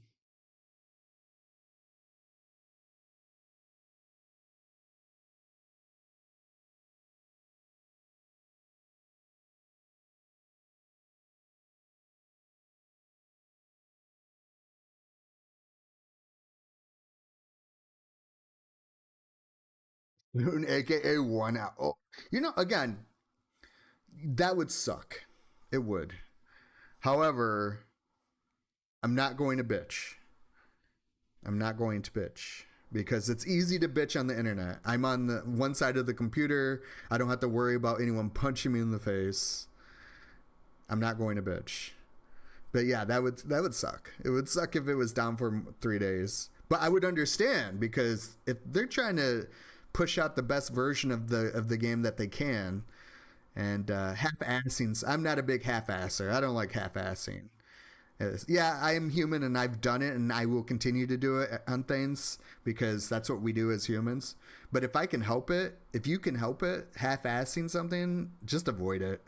Soon, aka 1 hour. Oh, again, that would suck. It would. However, I'm not going to bitch. I'm not going to bitch because it's easy to bitch on the internet. I'm on the one side of the computer. I don't have to worry about anyone punching me in the face. I'm not going to bitch. But yeah, that would suck. It would suck if it was down for 3 days. But I would understand, because if they're trying to push out the best version of the game that they can, and half-assing, I'm not a big half-asser. I don't like half-assing. Yeah, I am human and I've done it and I will continue to do it on things because that's what we do as humans. But if I can help it, if you can help it, half-assing something, just avoid it.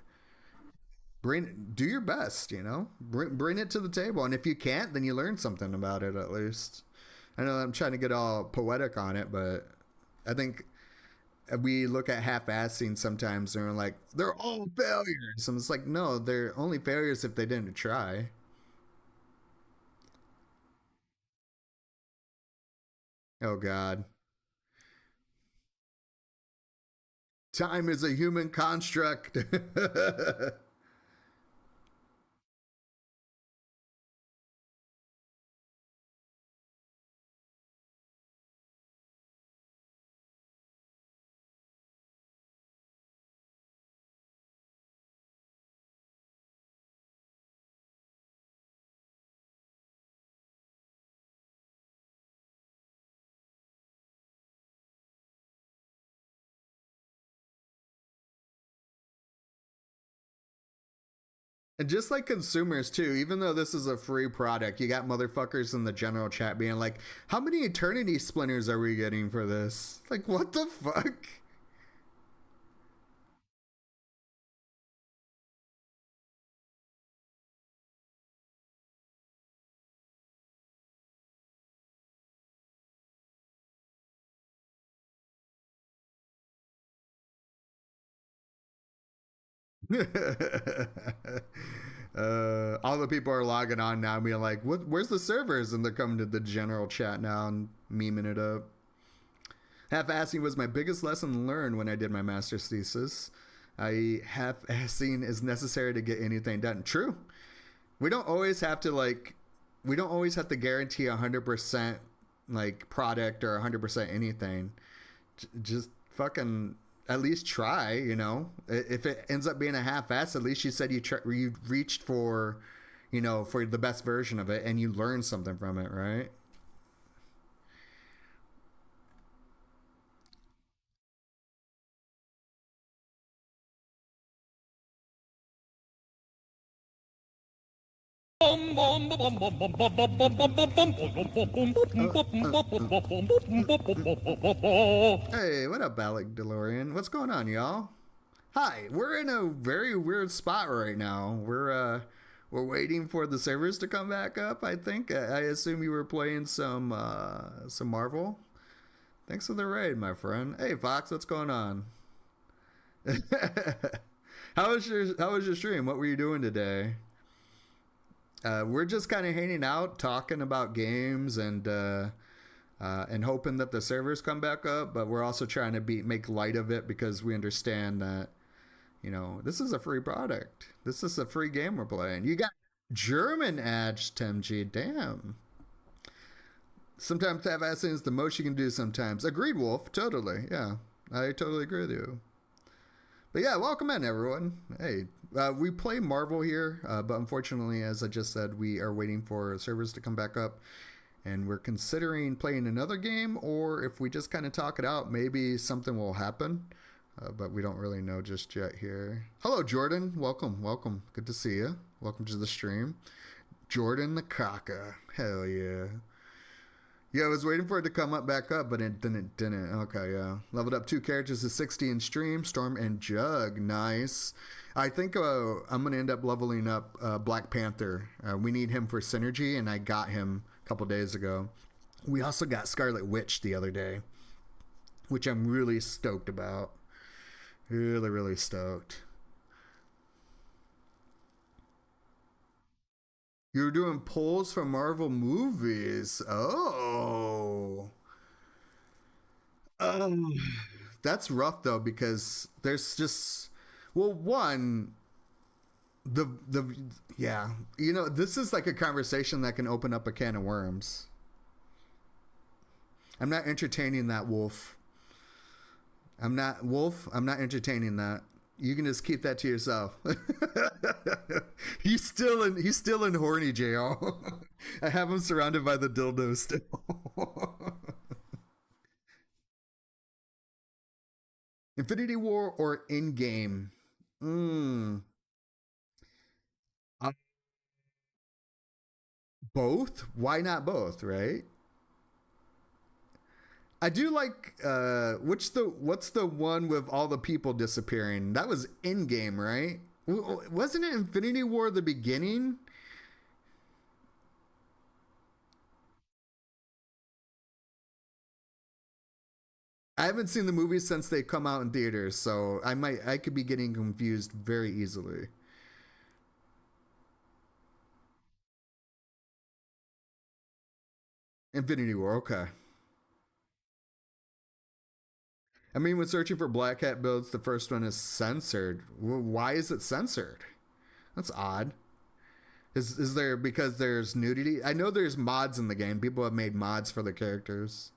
Do your best, bring it to the table. And if you can't, then you learn something about it at least. I know I'm trying to get all poetic on it, but I think we look at half-assing sometimes and we're like, they're all failures. And it's like, no, they're only failures if they didn't try. Oh, God. Time is a human construct. And just like consumers too, even though this is a free product, you got motherfuckers in the general chat being like, how many eternity splinters are we getting for this? Like, what the fuck? All the people are logging on now being like, where's the servers? And they're coming to the general chat now and memeing it up. Half-assing was my biggest lesson learned when I did my master's thesis. Half-assing is necessary to get anything done. True. We don't always have to guarantee 100% like product or 100% anything. Just fucking at least try, If it ends up being a half-ass, at least you said you reached for, for the best version of it and you learned something from it, right? Hey, what up, Alec DeLorean? What's going on, y'all? Hi, we're in a very weird spot right now. We're waiting for the servers to come back up. I think. I assume you were playing some Marvel. Thanks for the raid, my friend. Hey, Fox, what's going on? How was your stream? What were you doing today? We're just kind of hanging out, talking about games, and hoping that the servers come back up. But we're also trying to make light of it because we understand that, this is a free product. This is a free game we're playing. You got German ads, Temji. Damn. Sometimes half-assing is the most you can do sometimes. Agreed, Wolf. Totally. Yeah. I totally agree with you. But yeah, welcome in, everyone. Hey, we play Marvel here, but unfortunately, as I just said, we are waiting for servers to come back up. And we're considering playing another game, or if we just kind of talk it out, maybe something will happen. But we don't really know just yet here. Hello, Jordan. Welcome. Good to see you. Welcome to the stream. Jordan the Kaka. Hell yeah. Yeah, I was waiting for it to come back up, but it didn't. Okay, yeah. Leveled up 2 characters to 60 in stream. Storm and Jug. Nice. I think I'm going to end up leveling up Black Panther. We need him for synergy, and I got him a couple days ago. We also got Scarlet Witch the other day, which I'm really stoked about. Really, really stoked. You're doing polls for Marvel movies. Oh. That's rough though, because there's just, well, one, yeah, this is like a conversation that can open up a can of worms. I'm not entertaining that, Wolf. I'm not entertaining that. You can just keep that to yourself. He's still in horny jail. I have him surrounded by the dildo still. Infinity War or Endgame? Mm, uh, both? Why not both? Right? I do like what's the one with all the people disappearing? That was Endgame, right? Wasn't it Infinity War the beginning? I haven't seen the movies since they come out in theaters, so I could be getting confused very easily. Infinity War, okay. I mean, when searching for Black Hat builds, the first one is censored. Why is it censored? That's odd. Is there because there's nudity? I know there's mods in the game. People have made mods for the characters.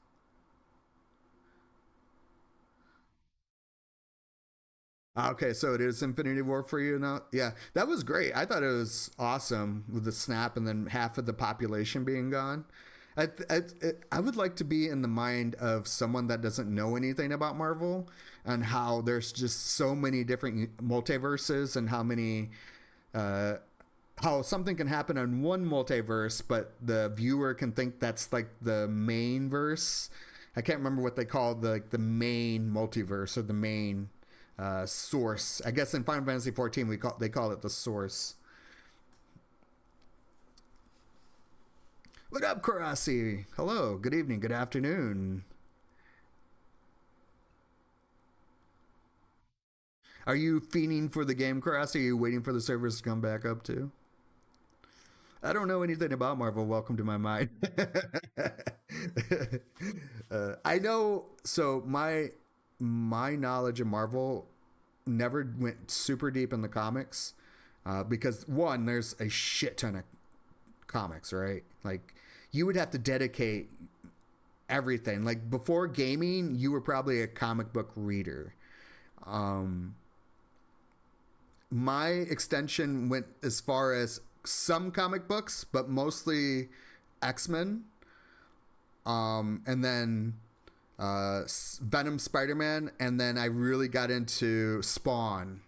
Okay, so it is Infinity War for you now. Yeah, that was great. I thought it was awesome with the snap and then half of the population being gone. I would like to be in the mind of someone that doesn't know anything about Marvel and how there's just so many different multiverses and how many uh, how something can happen in one multiverse, but the viewer can think that's like the main verse. I can't remember what they call the main multiverse or the main source. I guess in Final Fantasy 14 they call it the source. What up, Karasi? Hello, good evening, good afternoon. Are you fiending for the game, Karasi? Are you waiting for the servers to come back up too? I don't know anything about Marvel. Welcome to my mind. I know. So my knowledge of Marvel never went super deep in the comics because one, there's a shit ton of comics, right? Like you would have to dedicate everything. Like before gaming, you were probably a comic book reader. Um, my extension went as far as some comic books, but mostly X-Men, and then Venom, Spider-Man, and then I really got into Spawn,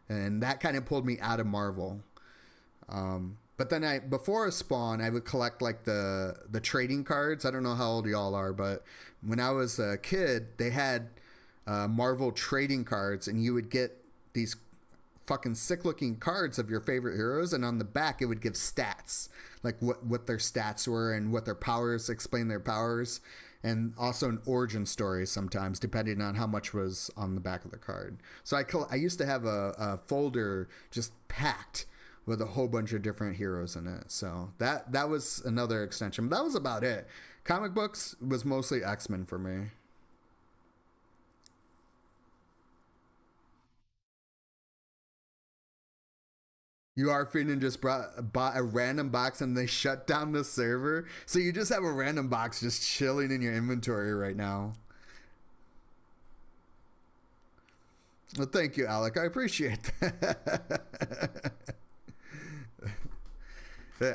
and that kind of pulled me out of Marvel. But then before Spawn, I would collect like the trading cards. I don't know how old y'all are, but when I was a kid, they had Marvel trading cards, and you would get these fucking sick looking cards of your favorite heroes, and on the back it would give stats, like what their stats were and what their powers, explain their powers, and also an origin story sometimes depending on how much was on the back of the card. So I used to have a folder just packed with a whole bunch of different heroes in it. So that was another extension. That was about it. Comic books was mostly X-Men for me. You are feeding just bought a random box and they shut down the server. So you just have a random box just chilling in your inventory right now. Well, thank you, Alec. I appreciate that.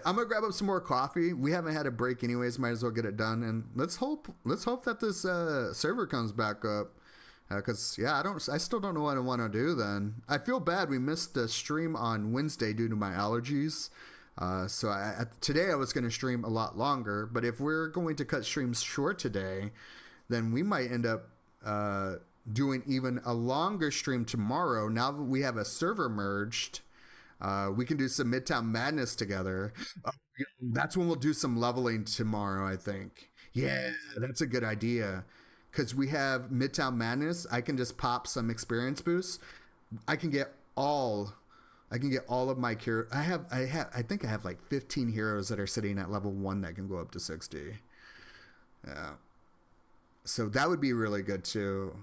I'm gonna grab up some more coffee. We haven't had a break anyways. Might as well get it done. And let's hope that this server comes back up. Because yeah, I still don't know what I want to do. Then I feel bad we missed the stream on Wednesday due to my allergies. Today I was going to stream a lot longer, but if we're going to cut streams short today, then we might end up doing even a longer stream tomorrow. Now that we have a server merged, we can do some Midtown Madness together. That's when we'll do some leveling tomorrow, I think. Yeah, that's a good idea. Because we have Midtown Madness, I can just pop some experience boosts. I can get all, I can get all of my cure. I think I have like 15 heroes that are sitting at level 1 that can go up to 60. Yeah, so that would be really good too.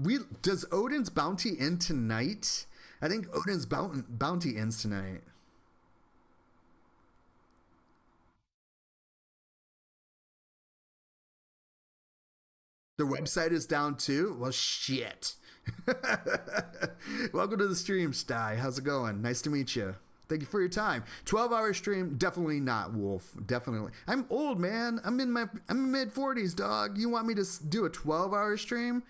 We does Odin's bounty end tonight? I think Odin's bounty ends tonight. The website is down too. Well, shit. Welcome to the stream, Sty. How's it going? Nice to meet you. Thank you for your time. 12-hour stream, definitely not, Wolf. Definitely. I'm old, man. I'm mid 40s, dog. You want me to do a 12-hour stream?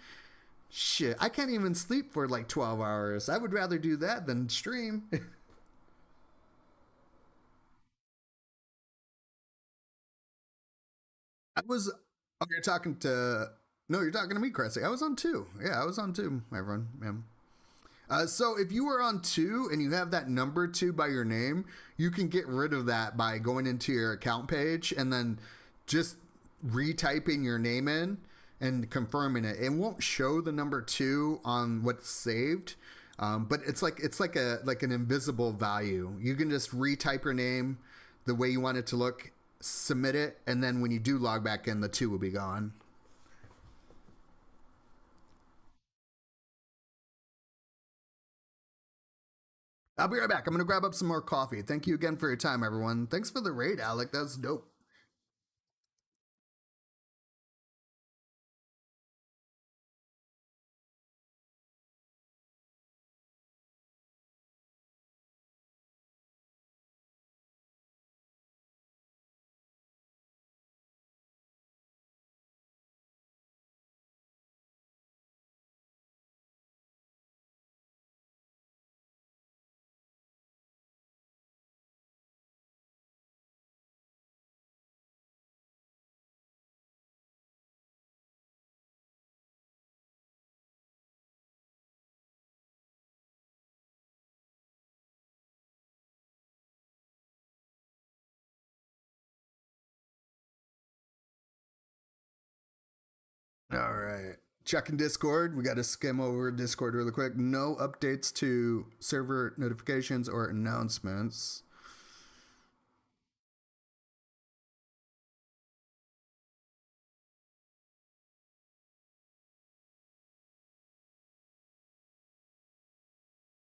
Shit, I can't even sleep for like 12 hours. I would rather do that than stream. I was. Oh, you're talking to. No, you're talking to me, Cressy. I was on two. Yeah, I was on two, everyone. Yeah. So if you were on two and you have that number two by your name, you can get rid of that by going into your account page and then just retyping your name in and confirming it. It won't show the number two on what's saved, but it's like an invisible value. You can just retype your name the way you want it to look, submit it, and then when you do log back in, the two will be gone. I'll be right back. I'm gonna grab up some more coffee. Thank you again for your time, everyone. Thanks for the raid, Alec. That's dope. All right. Checking Discord. We got to skim over Discord really quick. No updates to server notifications or announcements.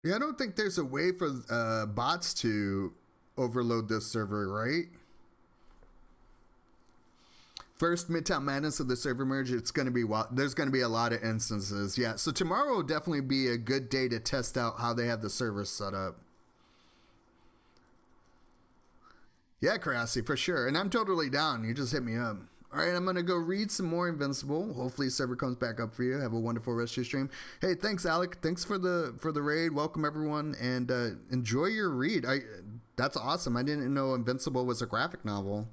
Yeah, I don't think there's a way for bots to overload this server, right? First Midtown Madness of the server merge, it's going to be there's going to be a lot of instances. Yeah, so tomorrow will definitely be a good day to test out how they have the server set up. Yeah, Karasi, for sure. And I'm totally down. You just hit me up. All right, I'm going to go read some more Invincible. Hopefully server comes back up for you. Have a wonderful rest of your stream. Hey, thanks, Alec. Thanks for the raid. Welcome, everyone. And enjoy your read. That's awesome. I didn't know Invincible was a graphic novel.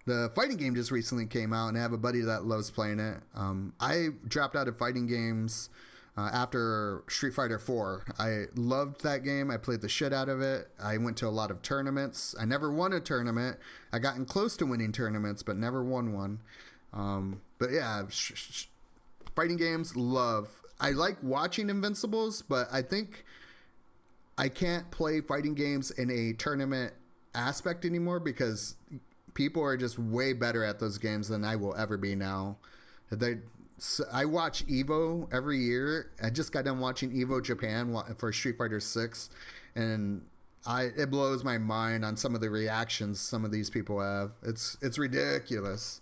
The fighting game just recently came out, and I have a buddy that loves playing it. I dropped out of fighting games after Street Fighter 4. I loved that game. I played the shit out of it. I went to a lot of tournaments. I never won a tournament. I gotten close to winning tournaments, but never won one. But yeah, fighting games, love. I like watching Invincibles, but I think I can't play fighting games in a tournament aspect anymore because people are just way better at those games than I will ever be now. I watch Evo every year. I just got done watching Evo Japan for Street Fighter 6, and it blows my mind on some of the reactions some of these people have. It's ridiculous.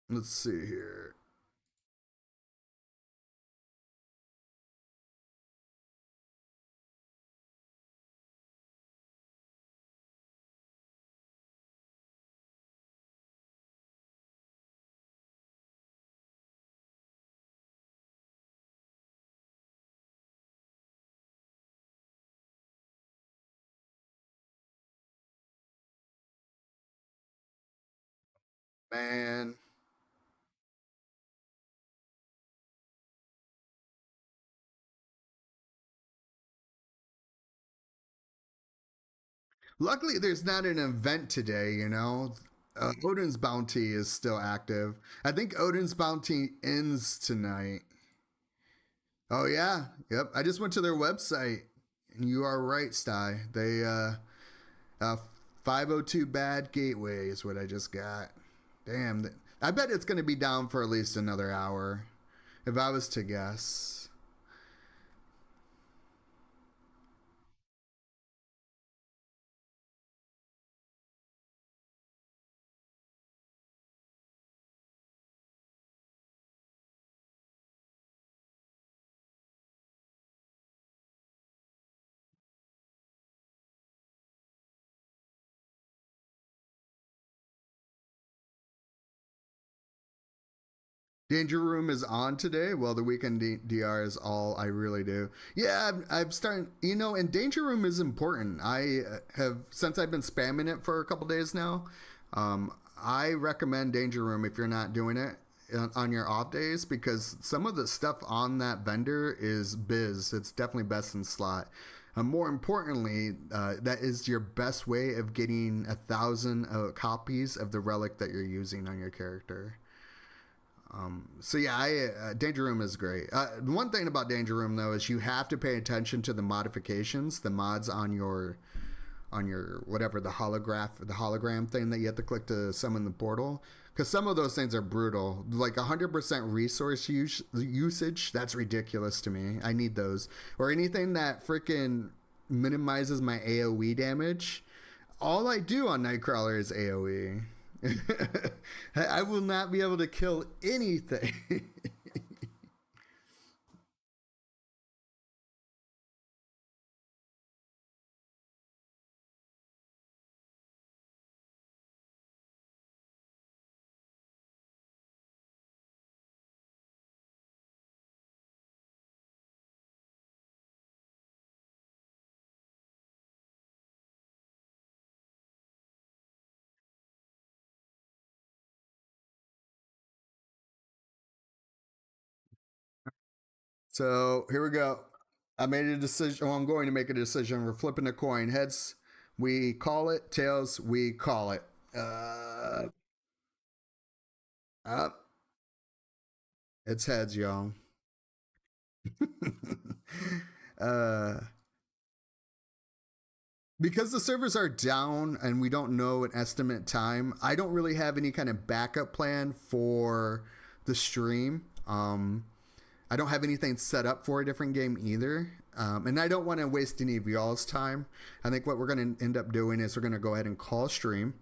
Let's see here. Man, luckily there's not an event today, you know. Odin's Bounty is still active. I think Odin's Bounty ends tonight. Oh yeah, yep. I just went to their website, and you are right, Sty. They 502 bad gateway is what I just got. Damn, I bet it's gonna be down for at least another hour, if I was to guess. Danger Room is on today. Well, the weekend DR is all I really do. Yeah, I'm starting, and Danger Room is important. I have, since I've been spamming it for a couple days now, I recommend Danger Room if you're not doing it on your off days, because some of the stuff on that vendor is biz. It's definitely best in slot. More importantly, that is your best way of getting 1,000 copies of the relic that you're using on your character. So yeah, Danger Room is great. One thing about Danger Room though is you have to pay attention to the modifications, the mods on your whatever the hologram thing that you have to click to summon the portal. Because some of those things are brutal, like 100% resource usage. That's ridiculous to me. I need those, or anything that freaking minimizes my AOE damage. All I do on Nightcrawler is AOE. I will not be able to kill anything. So here we go. I made a decision. Well, I'm going to make a decision. We're flipping a coin. Heads, we call it. Tails, we call it. Up. It's heads, y'all. uh, because the servers are down and we don't know an estimate time, I don't really have any kind of backup plan for the stream. I don't have anything set up for a different game either. And I don't want to waste any of y'all's time. I think what we're going to end up doing is we're going to go ahead and call stream.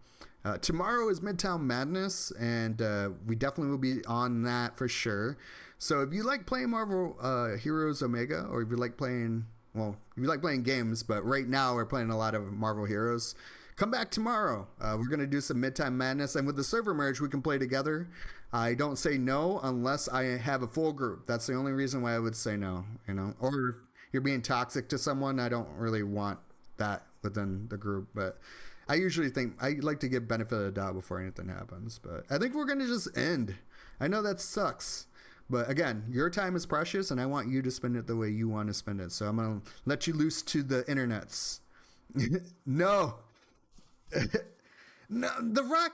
Tomorrow is Midtown Madness, and we definitely will be on that for sure. So if you like playing Marvel Heroes Omega, or if you like playing, well, if you like playing games, but right now we're playing a lot of Marvel Heroes, come back tomorrow. We're going to do some Midtime Madness, and with the server merge, we can play together. I don't say no unless I have a full group. That's the only reason why I would say no, Or if you're being toxic to someone, I don't really want that within the group. But I usually think I like to give benefit of the doubt before anything happens. But I think we're going to just end. I know that sucks. But again, your time is precious, and I want you to spend it the way you want to spend it. So I'm going to let you loose to the internets. No. No,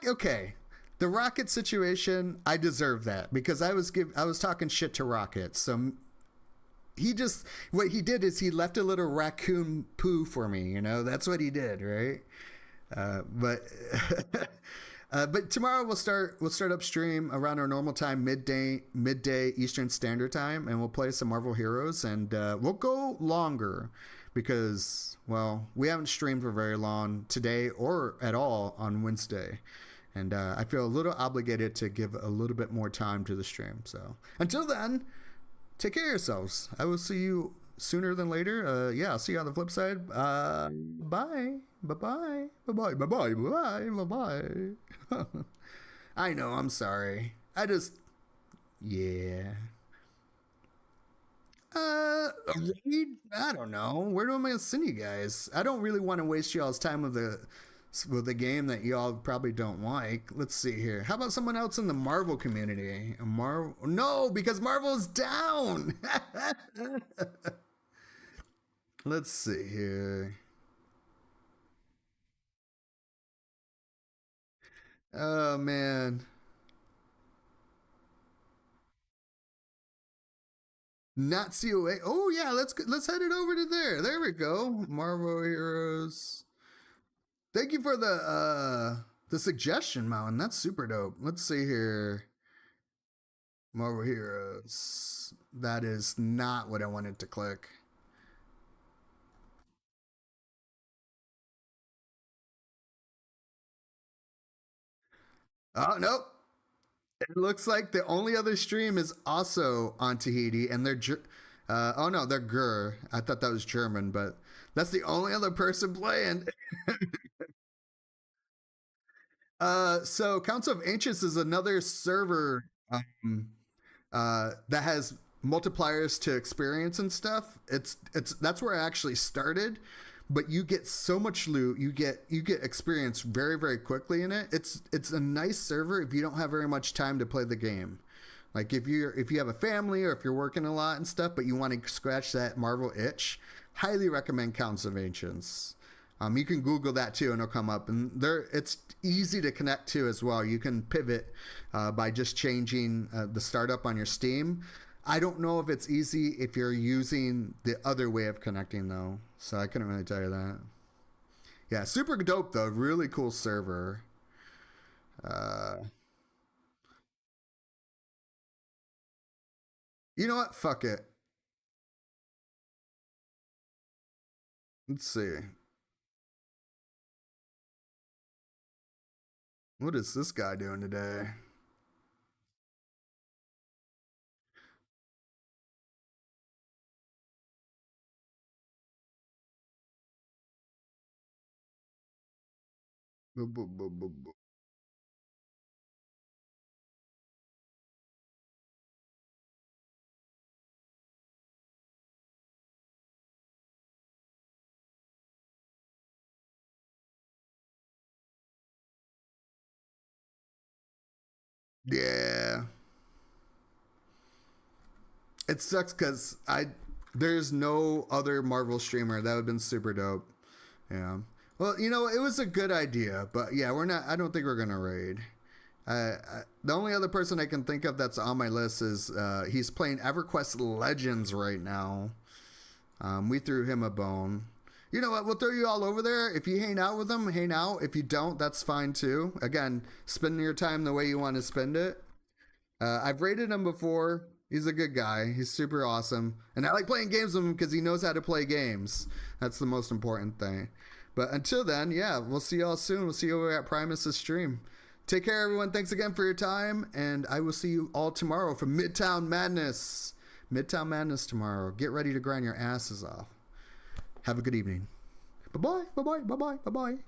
okay. The Rocket situation, I deserve that because I was talking shit to Rocket. So what he did is he left a little raccoon poo for me, That's what he did, right? But tomorrow we'll start upstream around our normal time, midday Eastern Standard Time, and we'll play some Marvel Heroes, and we'll go longer because, well, we haven't streamed for very long today or at all on Wednesday. And I feel a little obligated to give a little bit more time to the stream. So until then, take care of yourselves. I will see you sooner than later. Yeah, I'll see you on the flip side. Bye. Bye-bye. Bye-bye. Bye-bye. Bye-bye. Bye-bye. I know, I'm sorry. Yeah. Raid? I don't know. Where do I send you guys? I don't really want to waste y'all's time with a game that y'all probably don't like. Let's see here. How about someone else in the Marvel community? No, because Marvel's down. Let's see here. Oh man. Not COA. Oh yeah, let's head it over to there. There we go. Marvel Heroes. Thank you for the suggestion, Mountain. That's super dope. Let's see here. Marvel Heroes. That is not what I wanted to click. Oh, nope. It looks like the only other stream is also on Tahiti, and oh no, they're Gur. I thought that was German, but that's the only other person playing. So Council of Ancients is another server that has multipliers to experience and stuff. It's that's where I actually started. But you get so much loot, you get experience very, very quickly in it. It's a nice server if you don't have very much time to play the game. Like if you have a family or if you're working a lot and stuff, but you want to scratch that Marvel itch, highly recommend Council of Ancients. You can Google that too, and it'll come up. And it's easy to connect to as well. You can pivot by just changing the startup on your Steam. I don't know if it's easy if you're using the other way of connecting though, so I couldn't really tell you that. Yeah, super dope though. Really cool server. You know what? Fuck it. Let's see. What is this guy doing today? Boop, boop, boop, boop, boop. Yeah. It sucks because there's no other Marvel streamer that would have been super dope. Yeah. Well, it was a good idea, but yeah, we're not. I don't think we're gonna raid. The only other person I can think of that's on my list is he's playing EverQuest Legends right now. We threw him a bone. You know what? We'll throw you all over there. If you hang out with him, hang out. If you don't, that's fine too. Again, spend your time the way you want to spend it. I've rated him before. He's a good guy. He's super awesome. And I like playing games with him because he knows how to play games. That's the most important thing. But until then, yeah, we'll see y'all soon. We'll see you over at Primus's stream. Take care, everyone. Thanks again for your time. And I will see you all tomorrow for Midtown Madness. Midtown Madness tomorrow. Get ready to grind your asses off. Have a good evening. Bye-bye. Bye-bye. Bye-bye. Bye-bye.